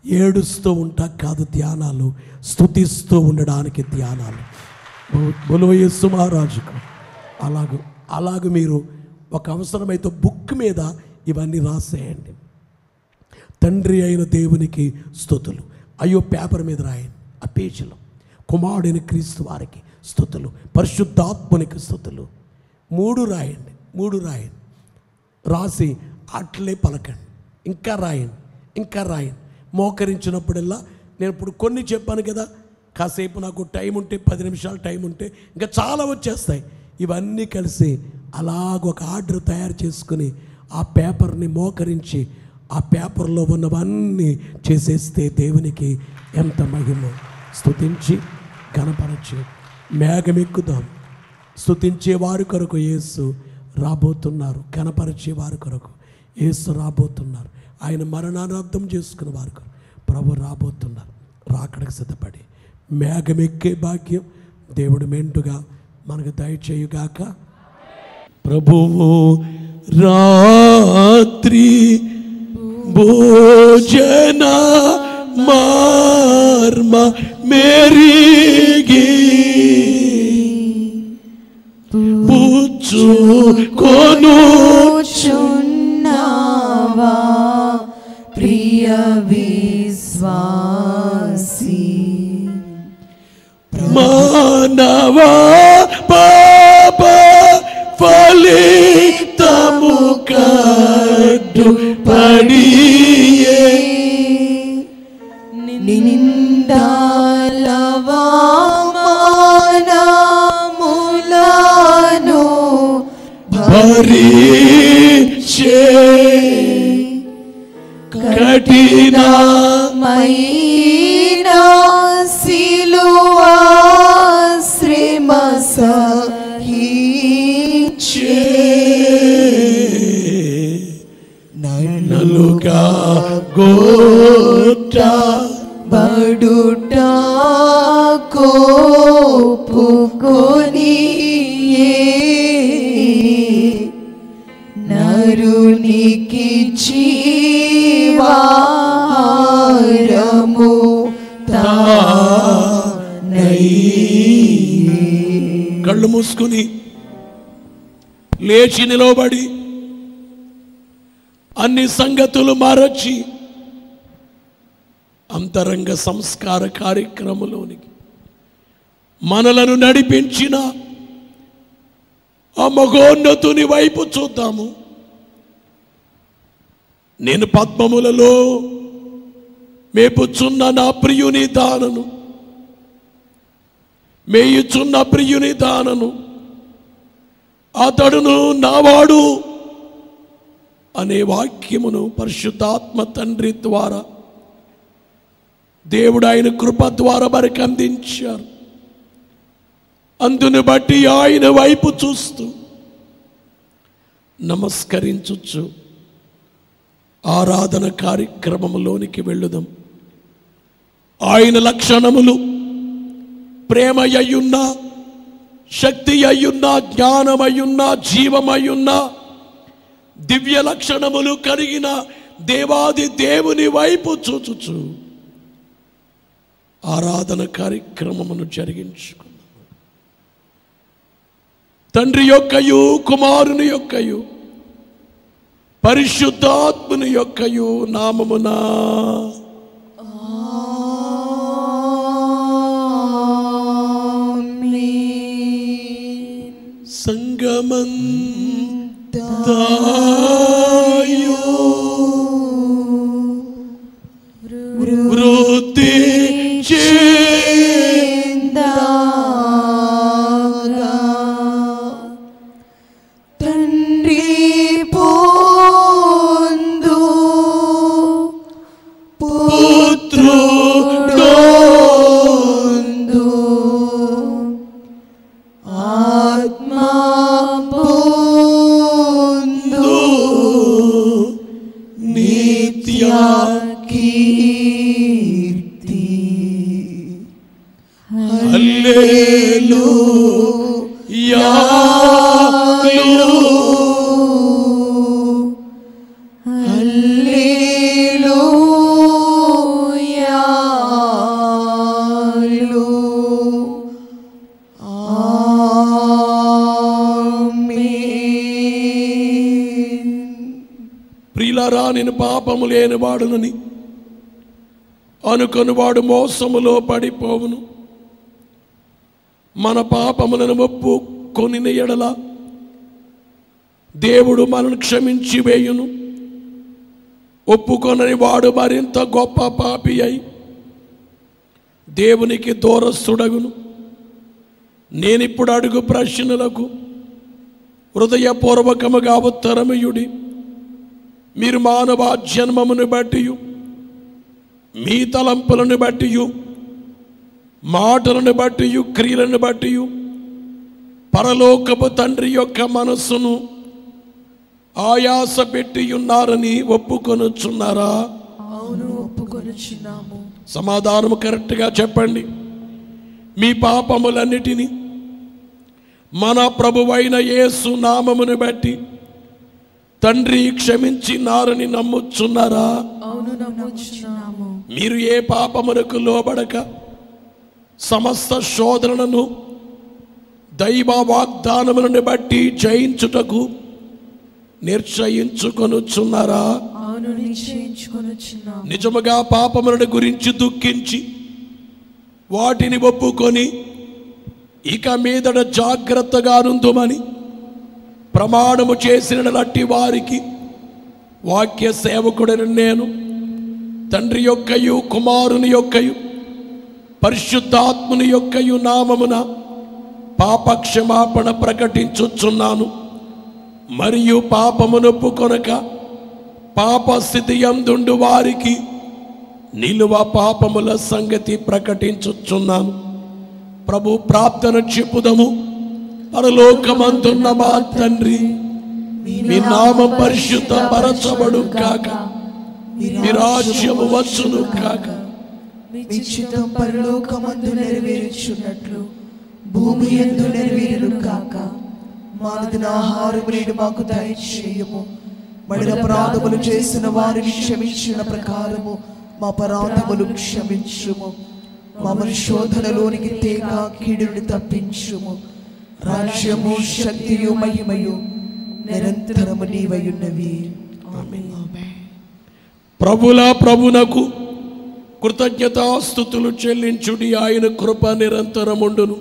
ఏడుస్తూ ఉంటా కాదు ధ్యానాలు, స్తుతిస్తూ ఉండడానికి ధ్యానాలు. బోలో యేసు మహారాజుకు. అలాగూ మీరు ఒక అవసరమైతే బుక్ మీద ఇవన్నీ రాసేయండి. తండ్రి అయిన దేవునికి స్తుతులు, అయ్యో పేపర్ మీద రాయండి, ఆ పేజీలో కుమారుడైన క్రీస్తు వారికి స్తుతులు, పరిశుద్ధాత్మనికి స్థుతులు, 3 రాయండి. రాసి అట్లే పలకండి, ఇంకా రాయండి. మోకరించినప్పుడల్లా నేను ఇప్పుడు కొన్ని చెప్పాను కదా, కాసేపు నాకు టైం ఉంటే 10 నిమిషాలు టైం ఉంటే ఇంకా చాలా వచ్చేస్తాయి. ఇవన్నీ కలిసి అలాగొక ఆర్డర్ తయారు చేసుకుని ఆ పేపర్ని మోకరించి ఆ పేపర్లో ఉన్నవన్నీ చేసేస్తే దేవునికి ఎంత మహిమ. స్తుతించి ఘనపరచి మేఘమెక్కుదాం. స్తుతించే వారి కొరకు యేసు రాబోతున్నారు, ఘనపరిచే వారి కొరకు యేసు రాబోతున్నారు, ఆయన మరణాన్ని అర్థం చేసుకున్న వారి కొరకు ప్రభు రాబోతున్నారు. రాకడకు సిద్ధపడి మేఘమెక్కే భాగ్యం దేవుడు మెండుగా మనకు దయచేయుగాక. ప్రభువు రాత్రి భోజన మార్మ మెరిగి పుచ్చుకొనుచున్నావా ప్రియ విశ్వాసి, మానవ పాప ఫలితము కడ్డుపడియే నిందలవమానములను భరించే కఠినమైన సిలువా శ్రమ సహించే నలుగా గోట బడుట కోపుకొని నరునికి జీవాహారము తానై. కళ్ళు మూసుకుని లేచి నిలబడి అన్ని సంగతులు మరచి అంతరంగ సంస్కార కార్యక్రమంలోనికి మనలను నడిపించిన ఆ మగోన్నతుని వైపు చూద్దాము. నేను పద్మములలో మేపుచున్న నా ప్రియుని దానను, మేయుచున్న ప్రియుని దానను, అతడును నావాడు అనే వాక్యమును పరిశుద్ధాత్మ తండ్రి ద్వారా దేవుడు ఆయన కృప ద్వారా మనకు అందించారు. అందును బట్టి ఆయన వైపు చూస్తూ నమస్కరించుచు ఆరాధన కార్యక్రమంలోనికి వెళ్ళుదాం. ఆయన లక్షణములు ప్రేమ అయ్యున్న, శక్తి అయ్యున్న, జ్ఞానమయ్యున్న, జీవమయ్యున్న, దివ్య లక్షణములు కలిగిన దేవాది దేవుని వైపు చూచుచు ఆరాధన కార్యక్రమమును జరిగించుకున్నాం. తండ్రి యొక్కయు, కుమారుని యొక్కయు, పరిశుద్ధాత్మని యొక్కయు నామమున సంగమంతాయు వృద్ధి చెందగా తండ్రి పొందు కీర్తి హల్లెలూయా ప్రియులారా, నేను పాపము లేనివాడునని అనుకొనివాడు మోసములో పడిపోవును. మన పాపములను ఒప్పుకొనిన ఎడల దేవుడు మనల్ని క్షమించి వేయును. ఒప్పుకొనని వాడు మరింత గొప్ప పాపి అయి దేవునికి దూరస్తుడగును. నేనిప్పుడు అడుగు ప్రశ్నలకు హృదయపూర్వకముగా ఉత్తరమియుడి. మీరు మానవ జన్మమును బట్టి, మీ తలంపులను బట్టి, మాటలను బట్టి, క్రియలను బట్టి పరలోకపు తండ్రి యొక్క మనస్సును ఆయాస పెట్టి ఉన్నారని ఒప్పుకొనుచున్నారా? అవును, ఒప్పుకొనుచున్నాము. సమాధానము కరెక్ట్గా చెప్పండి. మీ పాపములన్నిటినీ మన ప్రభువైన యేసు నామమును బట్టి తండ్రి క్షమించినారని నమ్ముచున్నారా? అవును, నమ్ముచున్నాము. మీరు ఏ పాపమునకు లోబడక సమస్త శోధనలను దైవ వాగ్దానములను బట్టి జయించుటకు నిశ్చయించుకొనుచున్నారా? అవును, నిశ్చయించుకొనుచున్నాము. నిజముగా పాపములను గురించి దుఃఖించి వాటిని ఒప్పుకొని ఇక మీదట జాగ్రత్తగా నుందుమని ప్రమాణము చేసిన లట్టి వారికి వాక్య సేవకుడని నేను తండ్రి యొక్కయు కుమారుని యొక్కయు పరిశుద్ధాత్ముని యొక్కయు నామమున పాపక్షమాపణ ప్రకటించుచున్నాను. మరియు పాపమునొప్పుకొనక పాప స్థితి యందుండు వారికి నిలువ పాపముల సంగతి ప్రకటించుచున్నాను. ప్రభు ప్రార్థన చెప్పుదము. పరలోకమందున్న మా తండ్రి, మీ నామం పరిశుద్ధ పరచబడు కాక, మీ రాజ్యము వచ్చును కాక, మీ చిత్తం పరలోకమందు నెరవేర్చున్నట్లు భూమి యందు నెరవేరును కాక. మానదిన ఆహారము నేడు మాకు దయచేయము. మన అపరాధములు చేసిన వారిని క్షమించిన ప్రకారము మా అపరాధములు క్షమించుము. మమ్మల్ని శోధనలోనికి తేక కీడుని తప్పించుము. రాజ్యము, శక్తియు, మహిమయు నిరంతరము నీవయున్నవి. ఆమేన్. ప్రభుల ప్రభునకు కృతజ్ఞతాస్తుతులు చెల్లించుడి. ఆయన కృప నిరంతరముండును.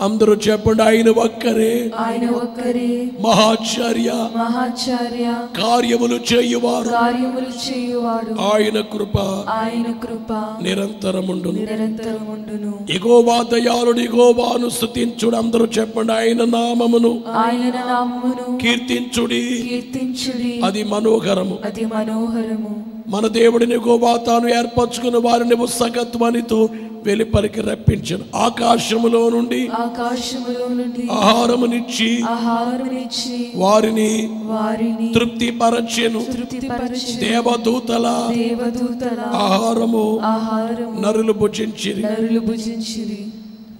అందరూ చెప్పండి, ఆయన ఒక్కరే, ఆయన ఒక్కరే మహాచార్య, మహాచార్య, కార్యములు చేయువారు, కార్యములు చేయువాడు. ఆయన కృప, ఆయన కృప నిరంతరముండును. నిరంతరముండును. యెహోవా దయాళుడు, యెహోవాను స్తుతించుడు. అందరూ చెప్పండి, ఆయన నామమును ఆయన నామమును కీర్తించుడి. కీర్తించుడి, అది మనోహరము. అది మనోహరము. మన దేవుడిని యెహోవా తాను ఏర్పరచుకున్న వారిని ఉత్సాహత్వానితో వెలుపలికి రప్పించను. ఆకాశములో నుండి ఆహారమునిచ్చి వారిని తృప్తిపరచెను. దేవదూతల ఆహారము నరులు భుజించిరి.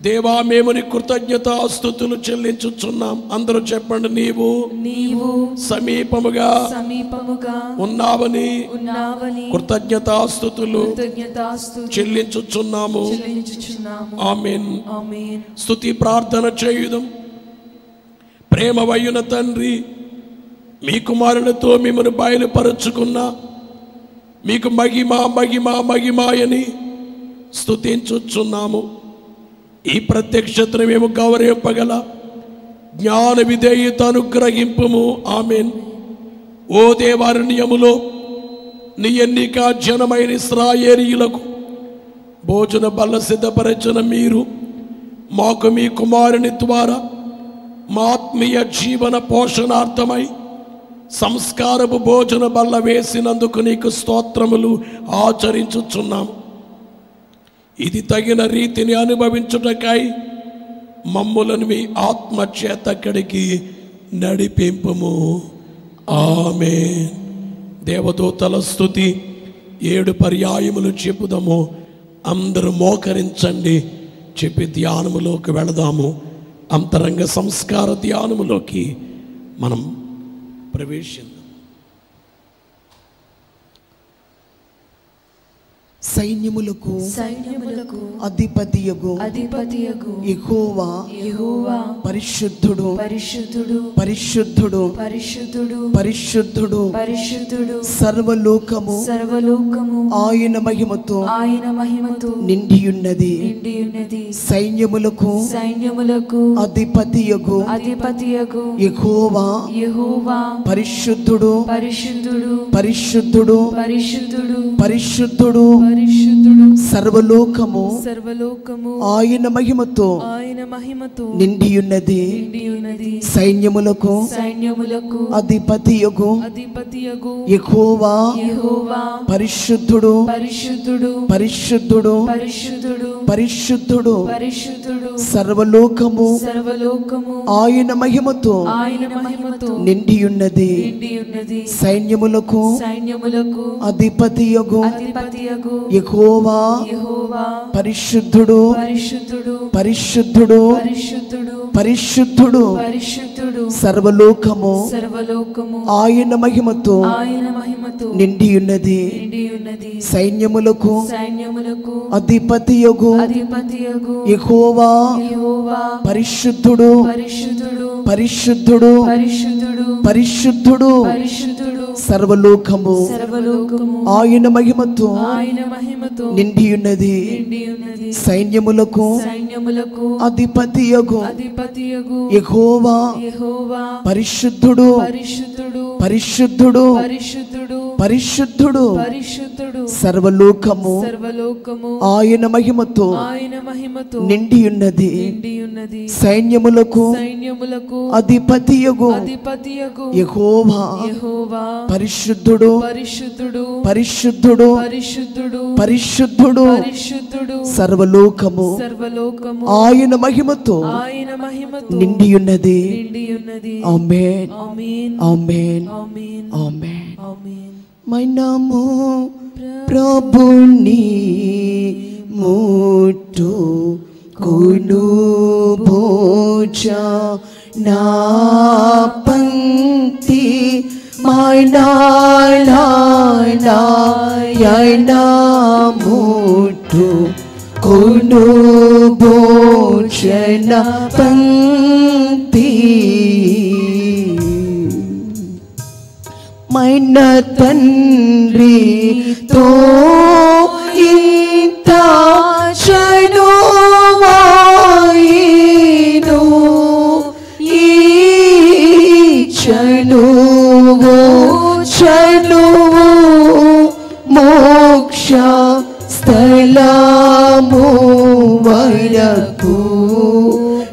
దేవా, మేము నీ కృతజ్ఞతాస్తుతులు చెల్లించుచున్నాం. అందరూ చెప్పండి, నీవు సమీపముగా ఉన్నావని కృతజ్ఞతాస్తుతులు చెల్లించుచున్నాము. ఆమేన్. స్తుతి ప్రార్థన చేయుదాం. ప్రేమవయ్యున తండ్రి, మీ కుమారునితో మిమ్మల్ని బయలుపరుచుకున్న మీకు మహిమ మహిమ మహిమాయని స్తుతించుచున్నాము. ఈ ప్రత్యక్షతను మేము గౌరవింపగల జ్ఞాన విధేయత అనుగ్రహింపుము. ఆమేన్. ఓ దేవారణ్యములో నీ ఎన్నిక జనమైన ఇశ్రాయేలీయులకు భోజన బల్ల సిద్ధపరచిన మీరు మాకు మీ కుమారుని ద్వారా మా ఆత్మీయ జీవన పోషణార్థమై సంస్కారపు భోజన బల్ల వేసినందుకు నీకు స్తోత్రములు ఆచరించుచున్నాం. ఇది తగిన రీతిని అనుభవించుటకై మమ్ములను మీ ఆత్మ చేతక్కడికి నడిపింపుము. ఆమేన్. దేవదూతల స్తుతి 7 పర్యాయములు చెప్పుదాము. అందరూ మోకరించండి, చెప్పి ధ్యానములోకి వెళదాము. అంతరంగ సంస్కార ధ్యానములోకి మనం ప్రవేశిద్దాం. సైన్యములకు అధిపతియగు యెహోవా పరిశుద్ధుడు పరిశుద్ధుడు పరిశుద్ధుడు పరిశుద్ధుడు పరిశుద్ధుడు పరిశుద్ధుడు సర్వలోకము ఆయన మహిమతో నిండియున్నది. సైన్యములకు అధిపతియగు యెహోవా పరిశుద్ధుడు పరిశుద్ధుడు పరిశుద్ధుడు పరిశుద్ధుడు పరిశుద్ధుడు సర్వలోకము ఆయన మహిమతో నిండియున్నది. సైన్యములకు అధిపతియగు యెహోవా పరిశుద్ధుడు పరిశుద్ధుడు పరిశుద్ధుడు పరిశుద్ధుడు సర్వలోకము ఆయన మహిమతో నిండియున్నది. సైన్యములకు అధిపతియగు యెహోవా పరిశుద్ధుడు పరిశుద్ధుడు పరిశుద్ధుడు సర్వలోకము ఆయన మహిమతో నిండియున్నది. సైన్యములకు అధిపతియగు యెహోవా పరిశుద్ధుడు పరిశుద్ధుడు పరిశుద్ధుడు సర్వలోకము ఆయన మహిమతో నిండియున్నది. సైన్యములకు అధిపతియగు యెహోవా పరిశుద్ధుడు పరిశుద్ధుడు పరిశుద్ధుడు సర్వలోకము ఆయన మహిమతో నిండియున్నది. సైన్యములకు అధిపతియగు యెహోవా పరిశుద్ధుడు పరిశుద్ధుడు పరిశుద్ధుడు సర్వలోకము ఆయన మహిమతో నిండియున్నది. ఆమేన్ ఆమేన్ ఆమేన్. మనము ప్రభుని ముట్టు కొను భోజ నా పంక్తి ముట్టు కొను భోజన పంక్తి మైన తండ్రితో ఇంత చనువాయిను ఈ చనువు మోక్ష స్థలము వరకు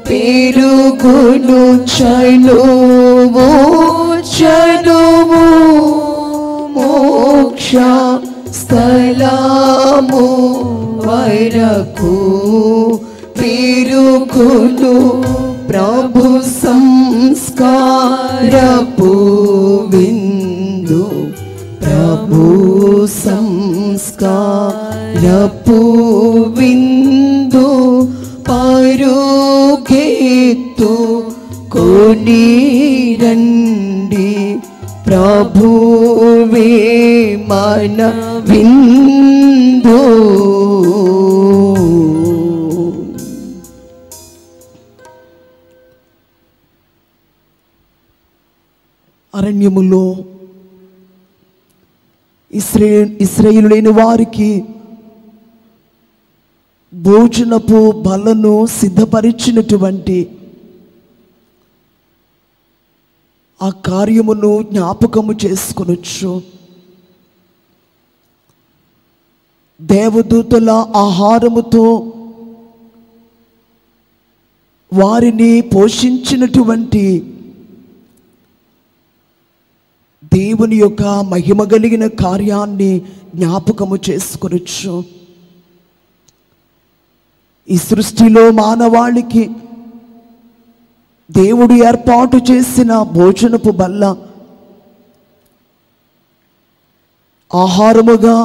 పెరుగును చనువు మోక్ష స్థలము వరకు పెరుగును ప్రభు సంస్కారపు విందు ప్రభు సంస్కారపు విందు పరుగెత్తు కొనిరండి ప్రభువే మన విందు. అరణ్యములో ఇశ్రాయేలులైన వారికి భోజనపు బలను సిద్ధపరిచినటువంటి ఆ కార్యమును జ్ఞాపకము చేసుకొనొచ్చు. దేవదూతల ఆహారముతో వారిని పోషించినటువంటి దేవుని యొక్క మహిమ కలిగిన కార్యాన్ని జ్ఞాపకము చేసుకొనొచ్చు. ఈ సృష్టిలో మానవాళికి దేవుడు ఏర్పాటు చేసిన భోజనపు బల్ల ఆహారముగా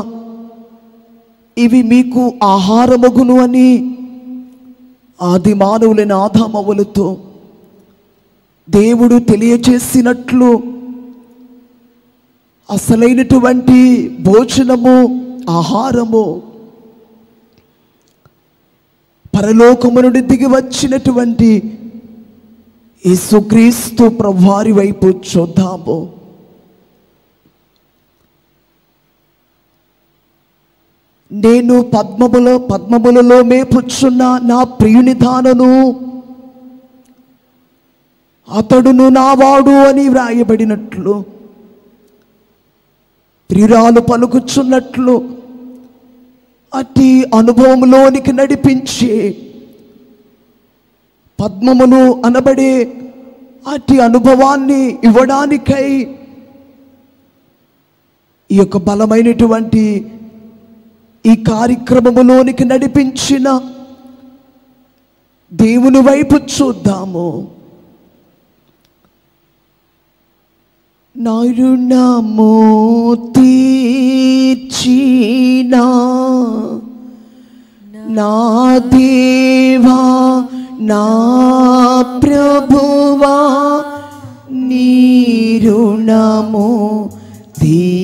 ఇవి మీకు ఆహారమగును అని ఆది మానవులైన ఆదామవ్వలతో దేవుడు తెలియచేసినట్లు అసలైనటువంటి భోజనము, ఆహారము పరలోకము నుండి దిగి వచ్చినటువంటి యేసుక్రీస్తు ప్రభువారి వైపు చూద్దాము. నేను పద్మములలో మేపుచున్న నా ప్రియుని దానను, అతడును నావాడు అని వ్రాయబడినట్లు, ప్రియురాలు పలుకుచున్నట్లు అట్టి అనుభవంలోనికి నడిపించి పద్మములు అనబడే అట్టి అనుభవాన్ని ఇవ్వడానికై ఈ యొక్క బలమైనటువంటి ఈ కార్యక్రమములోనికి నడిపించిన దేవుని వైపు చూద్దాము. నా రుణము తీర్చినా నా దేవా నా ప్రభువా, నీ రుణము తీర్చగలనా?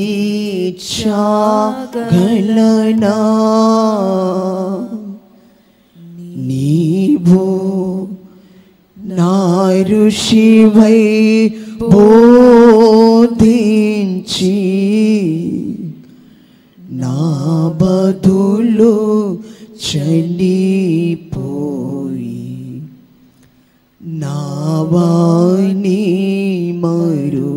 నీవు నా ఋషివై బోధించి నా బదులు చనిపోయి నా వాణి మరువగలనా?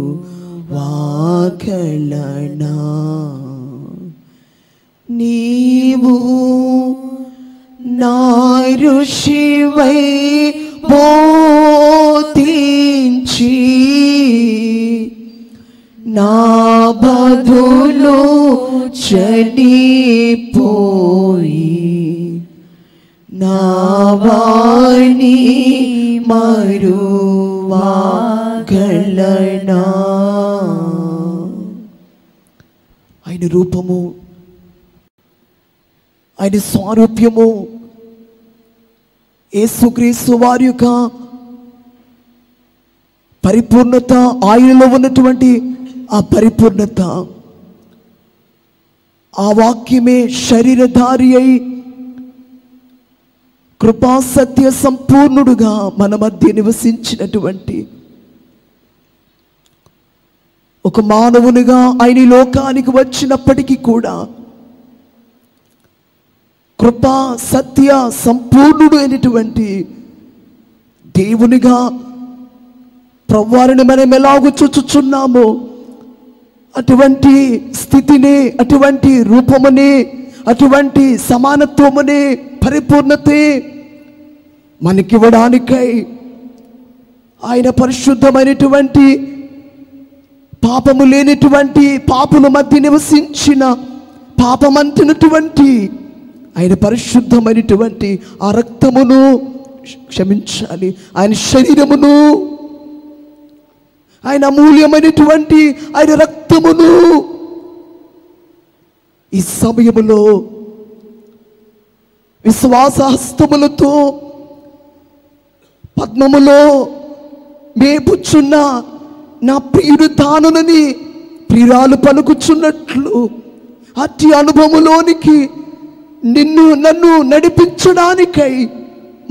నీవు నా ఋషివై బోధించి నా బదులు చనిపోయి నా వాణి మరువగలనా? ఆయన రూపము, ఆయన స్వారూప్యము, యేసుక్రీస్తు వారి యొక్క పరిపూర్ణత, ఆయనలో ఉన్నటువంటి ఆ పరిపూర్ణత, ఆ వాక్యమే శరీరధారి అయి కృపా సత్య సంపూర్ణుడుగా మన మధ్య నివసించినటువంటి ఒక మానవునిగా ఆయన లోకానికి వచ్చినప్పటికీ కూడా కృపా సత్య సంపూర్ణుడు అయినటువంటి దేవునిగా ప్రభువారిని మనం ఎలాగూ చూచుచున్నామో అటువంటి స్థితిని, అటువంటి రూపముని, అటువంటి సమానత్వముని, పరిపూర్ణతే మనకివ్వడానికై ఆయన పరిశుద్ధమైనటువంటి పాపము లేనటువంటి పాపుల మధ్య నివసించిన పాపమంటున్నటువంటి ఆయన పరిశుద్ధమైనటువంటి ఆ రక్తమును, క్షమించాలి, ఆయన శరీరమును, ఆయన అమూల్యమైనటువంటి ఆయన రక్తమును ఈ సమయములో విశ్వాసహస్తములతో పద్మములో మేపుచున్న నా ప్రియుడు తానునని ప్రియురాలు పలుకుచున్నట్లు అట్టి అనుభవంలోనికి నన్ను నడిపించడానికై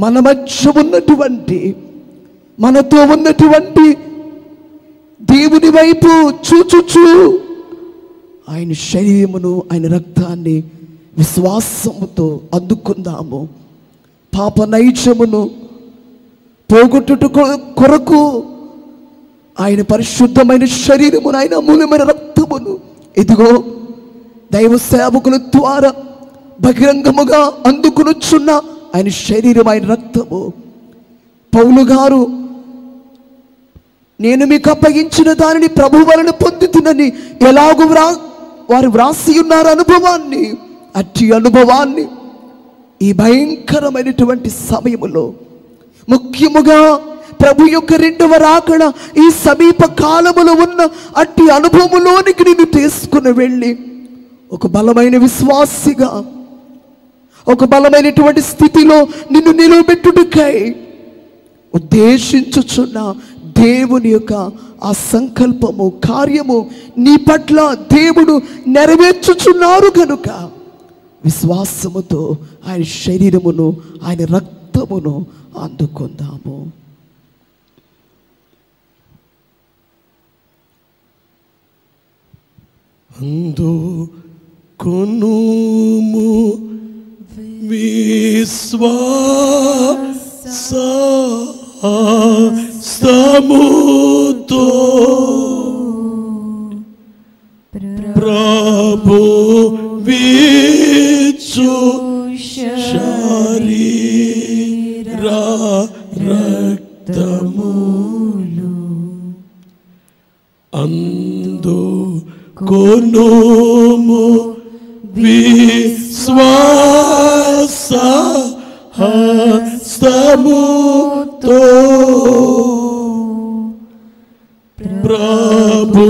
మన మధ్య ఉన్నటువంటి, మనతో ఉన్నటువంటి దేవుని వైపు చూచుచు ఆయన శరీరమును, ఆయన రక్తాన్ని విశ్వాసముతో అందుకుందాము. పాప నైజమును పోగొట్టుట కొరకు ఆయన పరిశుద్ధమైన శరీరమును, ఆయన అమూల్యమైన రక్తమును ఇదిగో దైవ సేవకుల ద్వారా బహిరంగముగా అందుకునొచ్చున్న ఆయన శరీరం, ఆయన రక్తము. పౌలు గారు నేను మీకు అప్పగించిన దానిని ప్రభు వలన పొందుతున్నని ఎలాగూ వారు వ్రాసి ఉన్నారు అనుభవాన్ని. అట్టి అనుభవాన్ని ఈ భయంకరమైనటువంటి సమయములో, ముఖ్యముగా ప్రభు యొక్క రెండవ రాకడ ఈ సమీప కాలములో ఉన్న అట్టి అనుభవంలోనికి నిన్ను తీసుకుని వెళ్ళి ఒక బలమైన విశ్వాసిగా ఒక బలమైనటువంటి స్థితిలో నిన్ను నిలవబెట్టుటకై ఉద్దేశించుచున్న దేవుని యొక్క ఆ సంకల్పము, కార్యము నీ పట్ల దేవుడు నెరవేర్చుచున్నారు కనుక విశ్వాసముతో ఆయన శరీరమును, ఆయన రక్తమును అందుకుందాము. అందుకొనుము విశ్వాసముతో ప్రభు విచ్చు శరీర రక్తములు అందుకొనుము విశ్వాసముతో ప్రభు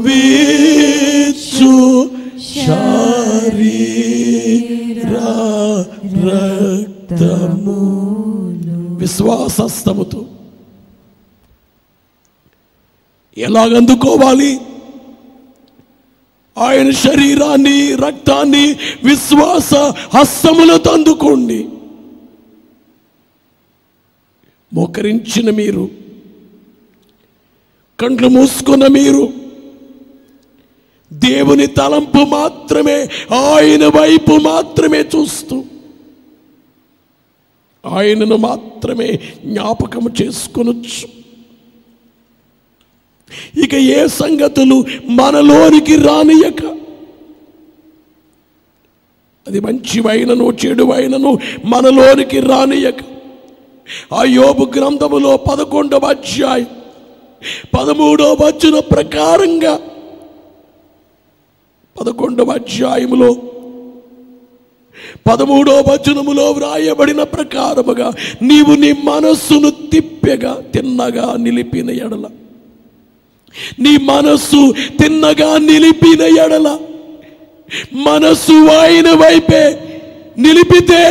విచ్చు శరీర రక్తములు. విశ్వాసముతో ఎలాగందుకోవాలి? ఆయన శరీరాన్ని, రక్తాన్ని విశ్వాస హస్తములతో అందుకోండి. మోకరించిన మీరు, కండ్లు మూసుకున్న మీరు దేవుని తలంపు మాత్రమే, ఆయన వైపు మాత్రమే చూస్తూ ఆయనను మాత్రమే జ్ఞాపకం చేసుకొనొచ్చు. ఇక ఏ సంగతులు మనలోనికి రానియక, అది మంచివైనను చెడువైనను మనలోనికి రానియక, ఆ యోబు గ్రంథములో 11వ అధ్యాయం 13వ వచన ప్రకారంగా 11వ అధ్యాయములో 13వ వచనములో వ్రాయబడిన ప్రకారముగా నీవు నీ మనస్సును తిప్పగా తిన్నగా నిలిపిన ఎడల, నీ మనస్సు తిన్నగా నిలిపిన ఎడల, మనస్సు ఆయన వైపే నిలిపితే,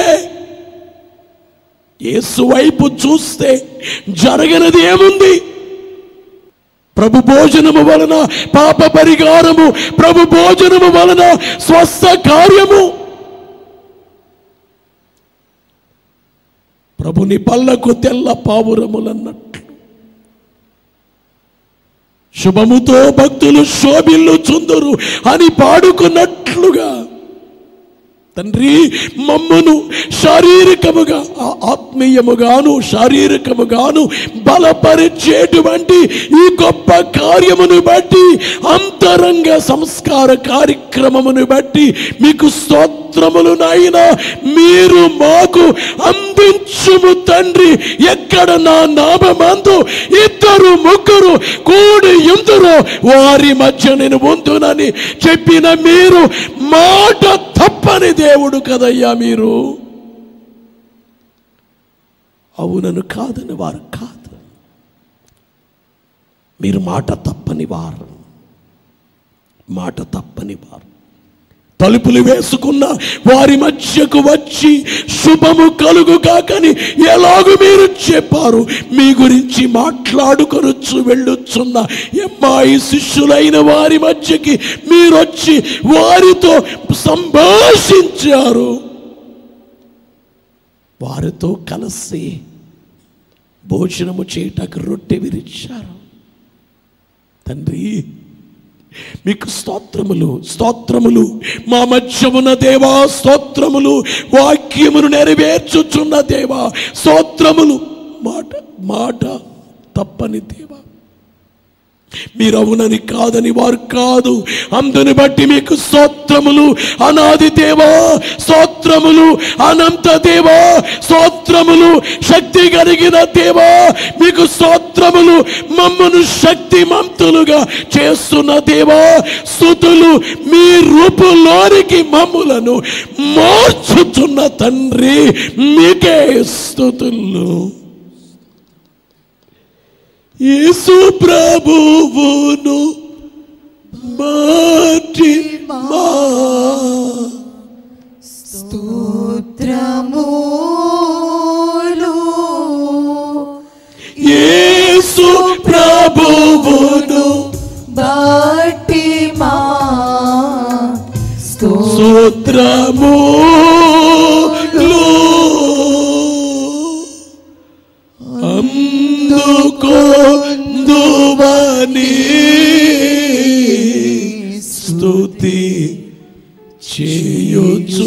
యేసు వైపు చూస్తే జరగనది ఏముంది? ప్రభు భోజనము వలన పాప పరిహారము, ప్రభు భోజనము వలన స్వస్థ కార్యము. ప్రభుని పల్లకు తెల్ల పావురములన్నట్లు శుభముతో భక్తులు శోభిల్లు చుందురు అని పాడుకున్నట్లుగా తండ్రి మమ్మను శారీరకముగా, ఆత్మీయముగాను శారీరకముగాను బలపరిచేటువంటి ఈ గొప్ప కార్యమును బట్టి, అంతరంగ సంస్కార కార్యక్రమమును బట్టి మీకు స్తోత్రములు నాయనా. మీరు మాకు అందించుము తండ్రి. ఎక్కడ నా నామమందు 2-3 కూడి ఉందురో వారి మధ్య నేను ఉందునని చెప్పిన మీరు మాట తప్పని దేవుడు కదయ్యా. మీరు అవునను కాదని వారు కాదు, మీరు మాట తప్పని వారు, మాట తప్పని వారు. తలుపులు వేసుకున్న వారి మధ్యకు వచ్చి శుభము కలుగుగాకని ఎలాగూ మీరు చెప్పారు. మీ గురించి మాట్లాడుకొనొచ్చు వెళ్ళొచ్చున్న ఎమ్మాయి శిష్యులైన వారి మధ్యకి మీరు వచ్చి వారితో సంభాషించారు. వారితో కలిసి భోజనము చేయటానికి రొట్టె విరిచారు. తండ్రి మీకు స్తోత్రములు, స్తోత్రములు. మా మధ్య ఉన్న దేవా స్తోత్రములు. వాక్యమును నెరవేర్చుచున్న దేవా స్తోత్రములు. మాట మాట తప్పని దేవా, మీరు అవునని కాదని వారు కాదు. అందుని బట్టి మీకు స్తోత్రములు. అనాది దేవా స్తోత్రములు. అనంత దేవా స్తోత్రములు. శక్తి కలిగిన దేవా మీకు స్తోత్రములు. మమ్మను శక్తిమంతులుగా చేస్తున్న దేవా స్తుతులు. మీ రూపులోనికి మమ్ములను మార్చుతున్న తండ్రి మీకే స్తుతులు. యేసు ప్రభువును బట్టి మా స్తుతి స్తోత్రములు అందుకొందువని స్తుతి చేయుచున్నాము.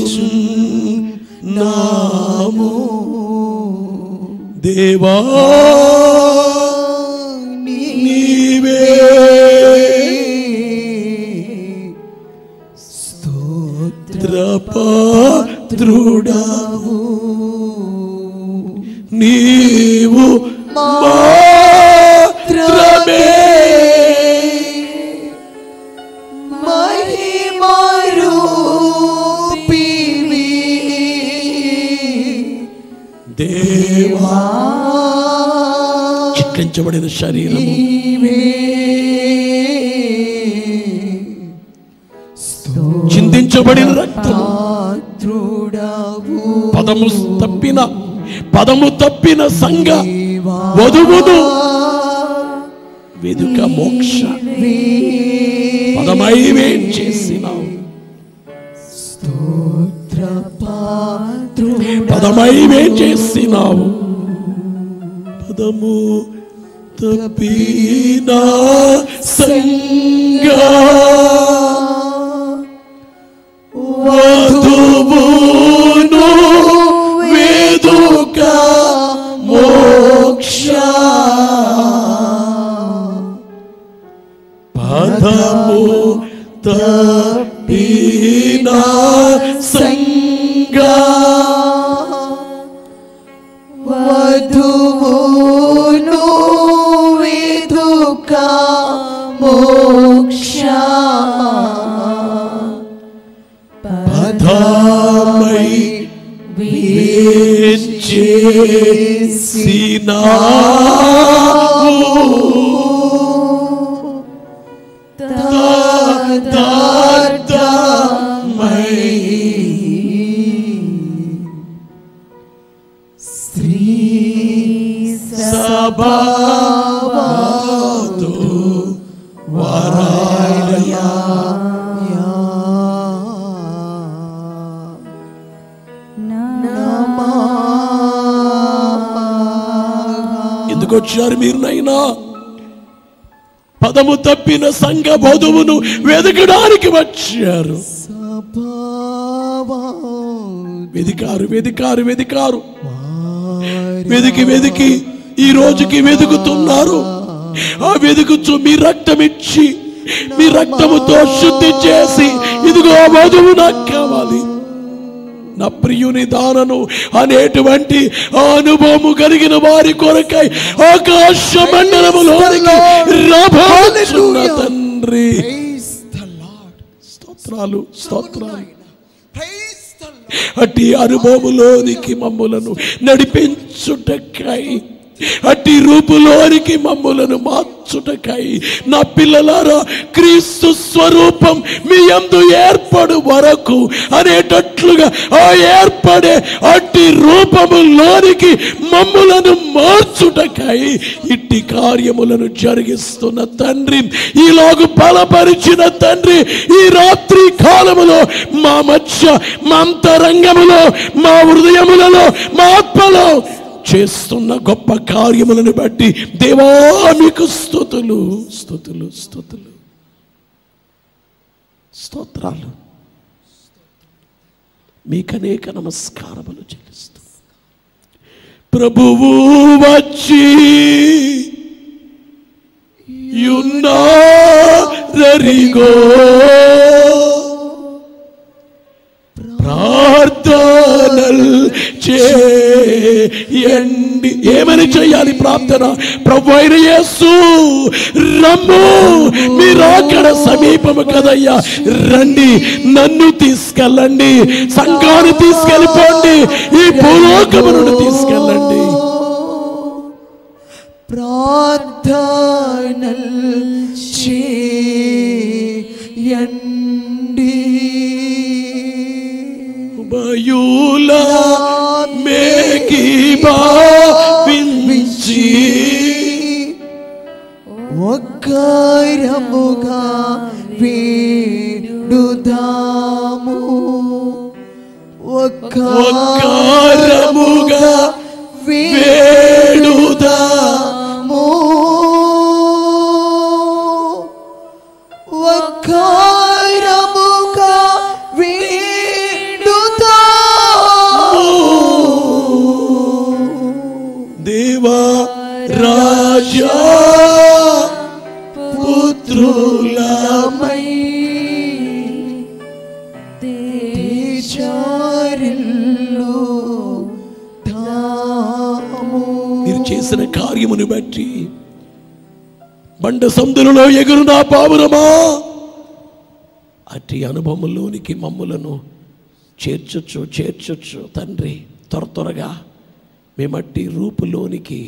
దేవా నీవే స్తోత్రపాత్రుడవు, నీవు మాత్రమే మహిమరూపివి దేవా. చిట్లించబడిన శరీరము, చిందించబడిన రక్తము, పదము తప్పిన సంఘ వధువును వెదుక మోక్ష పదమైవే చేసినావు, పదమైవే చేసినావు. పదము తప్పిన సంఘ వధువును వెదుక మోక్ష పదము తప్పిన సంఘ వధువును వెదుక మోక్ష పదమై వేచేసినావు, తదార్థమై శ్రీ సభావతు వరాయ. ఎందుకు వచ్చారు మీరు నైనా? పదము తప్పిన సంఘ వధువును వెదకడానికి వచ్చారు. వెదికారు వెదికారు వెదికారు వెదికి ఈ రోజుకి వెదుకుతున్నారు. ఆ వెదుకుచు మీ రక్తం ఇచ్చి, మీ రక్తముతో శుద్ధి చేసి, ఇదిగో వధువు నాకు కావాలి, నా ప్రియుని దానను అనేటువంటి అనుభవము కలిగిన వారి కొరకై ఆకాశ మండలములోనికి రాబోతున్న తండ్రి. స్తోత్రాలు స్తోత్రాలు. అట్టి అనుభవములోనికి మమ్ములను నడిపించుటకై, అట్టి రూపులోనికి మమ్ములను మార్చుటకై, నా పిల్లలారా క్రీస్తు స్వరూపం మీ యందు ఏర్పడు వరకు అనేటట్లుగా ఆ ఏర్పడే అట్టి రూపములోనికి మమ్ములను మార్చుటకై ఇట్టి కార్యములను జరిగిస్తున్న తండ్రి, ఈలోగు బలపరిచిన తండ్రి, ఈ రాత్రి కాలములో మా మధ్య, మా అంతరంగములో, మా హృదయములలో, మా ఆత్మలో చేస్తున్న గొప్ప కార్యములను బట్టి దేవా మీకు స్తుతులు స్తుతులు స్తుతులు స్తోత్రాలు. మీకనేక నమస్కారములు చెల్లిస్తూ ప్రభువు వచ్చి యున్నారరిగో ప్రార్థనలు చేయండి. ఏమని చేయాలి ప్రార్థన? ప్రభువైన యేసు రమ్ము, మీరు అక్కడ సమీపము కదయ్యా, రండి, నన్ను తీసుకెళ్ళండి, సంఘాన్ని తీసుకెళ్ళిపోండి, ఈ భూలోకమును తీసుకెళ్ళండి. ప్రార్థనలు చేయండి, బయుల మేకి భావించి ఒక్కరముగా వేడుదా ఒక్కరముగా వేడుదాము, ఒక్కరముగా వేడుదాము. దేవా రాజా పుత్రులమై మీరు చేసిన కార్యమును బట్టి బండ సందులలో ఎగురునా పావురమా, అట్టి అనుభవంలోనికి మమ్ములను చేర్చొచ్చు తండ్రి. త్వరగా మేమట్టి రూపులోనికి,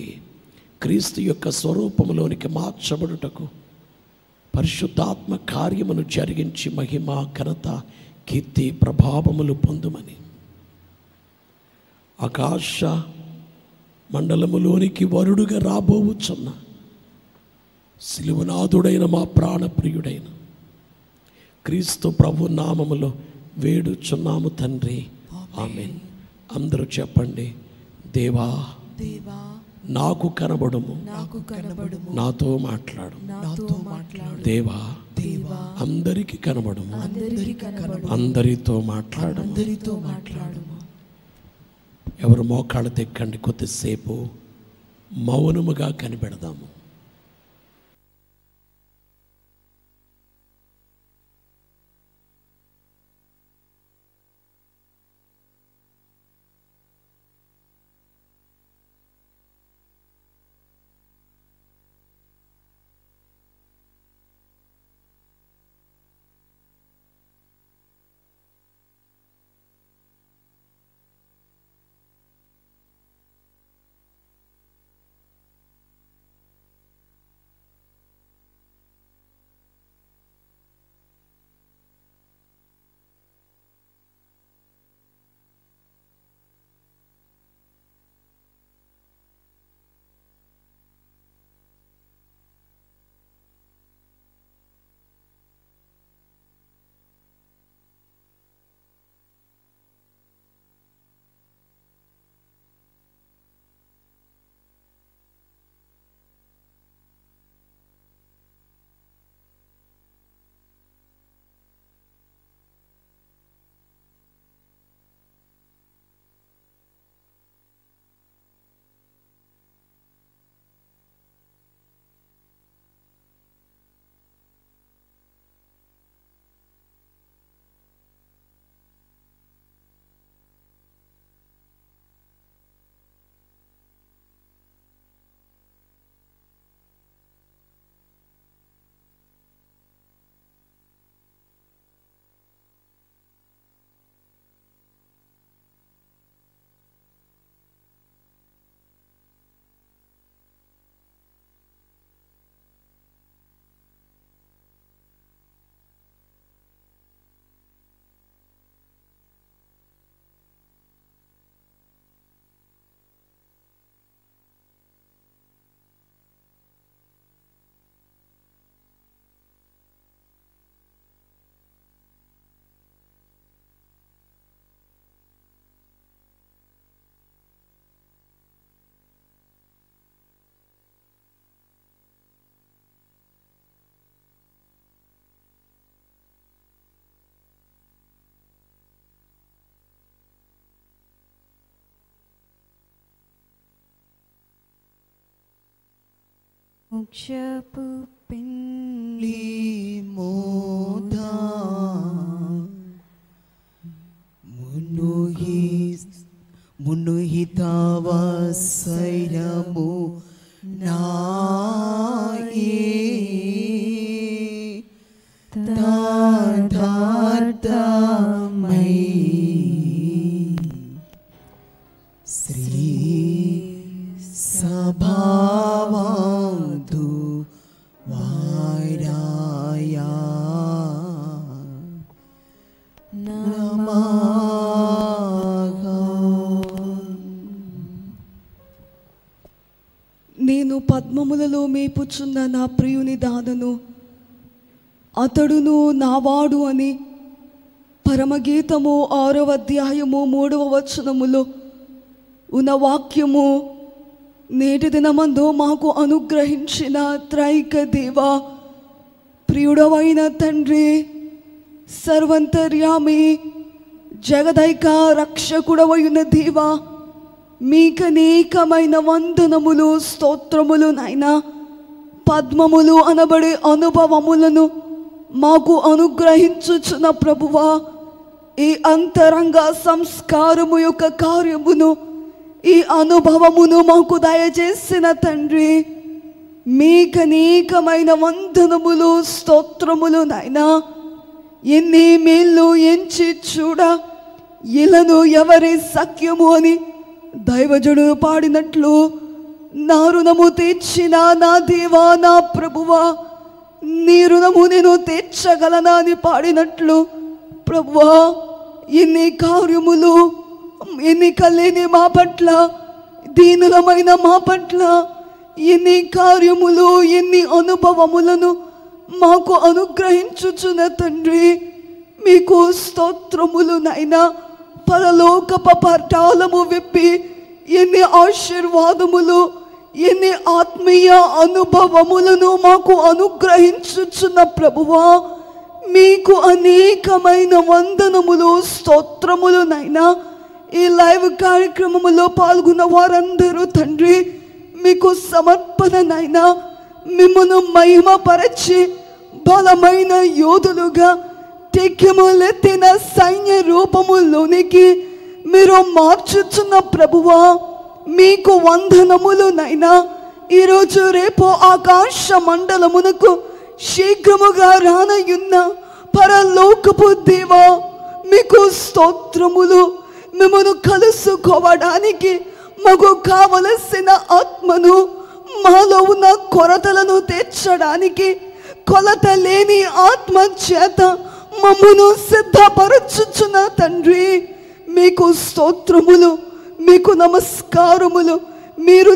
క్రీస్తు యొక్క స్వరూపంలోనికి మార్చబడుటకు పరిశుద్ధాత్మ కార్యమును జరిగించి మహిమ, ఘనత, కీర్తి, ప్రభావములు పొందుమని ఆకాశ మండలములోనికి వరుడుగా రాబోవుచున్న సిలువనాథుడైన మా ప్రాణప్రియుడైన క్రీస్తు ప్రభు నామములో వేడుచున్నాము తండ్రి, ఆమేన్. అందరూ చెప్పండి, దేవా నాకు కనబడుము, నాతో మాట్లాడు. దేవా అందరికి కనబడుము, అందరితో మాట్లాడు. ఎవరు మోకాళ్ళ తెక్కండి, కొద్దిసేపు మౌనముగా కనిపెడదాము. మోక్షపు పెళ్లి మోదా మునుహితవసరము నాయే తదార్థమై శ్రీ సభావాదు వారాయా నేను పద్మములలో మేపుచున్న నా ప్రియుని దానను, అతడును నావాడు అని పరమగీతము 6వ అధ్యాయము 3వ వచనములో ఉన్న వాక్యము, నేటి దినమందు మాకు అనుగ్రహించిన త్రైక దేవ, ప్రియుడవైన తండ్రి, సర్వంతర్యామి, జగదైక రక్షకుడవైన దేవ, మీకనేకమైన వందనములు, స్తోత్రములు నాయనా. పద్మములు అనబడే అనుభవములను మాకు అనుగ్రహించుచున్న ప్రభువా, ఈ అంతరంగ సంస్కారము యొక్క కార్యమును, ఈ అనుభవమును మాకు దయచేసిన తండ్రి, మీకనేకమైన వందనములు, స్తోత్రములు నాయనా. ఎన్ని మేళ్ళు ఎంచి చూడ ఇలను ఎవరి సఖ్యము అని దైవజుడు పాడినట్లు, నా రుణము తీర్చిన నా దేవా, నా ప్రభువా, నీ రుణము నేను తీర్చగలనా అని పాడినట్లు, ప్రభువా, ఎన్ని కార్యములు, ఎన్నిక లేని మా పట్ల, దీనులమైన మా పట్ల ఎన్ని కార్యములు, ఎన్ని అనుభవములను మాకు అనుగ్రహించుచున్న తండ్రి, మీకు స్తోత్రములు నాయనా. పరలోకపు పటాలము విప్పి ఎన్ని ఆశీర్వాదములు, ఎన్ని ఆత్మీయ అనుభవములను మాకు అనుగ్రహించుచున్న ప్రభువా, మీకు అనేకమైన వందనములు, స్తోత్రములు నాయనా. ఈ లైవ్ కార్యక్రమములో పాల్గొన్న వారందరూ తండ్రి, మీకు సమర్పణ నాయనా. మిమ్మను మహిమపరచి బలమైన యోధులుగా, టెక్యములెత్తిన సైన్య రూపములోనికి మీరు మార్చుచున్న ప్రభువా, మీకు వందనములు నైనా. ఈరోజు రేపు ఆకాశ మండలమునకు శీఘ్రముగా రానయున్న పరలోకపు దేవా, మీకు స్తోత్రములు. మిమ్మను కలుసుకోవడానికి మాకు కావలసిన ఆత్మను, మాలో ఉన్న కొరతలను తీర్చడానికి కొలత లేని ఆత్మ చేత మమ్మను సిద్ధపరచుచున్న తండ్రి, మీకు స్తోత్రములు, మీకు నమస్కారములు. మీరు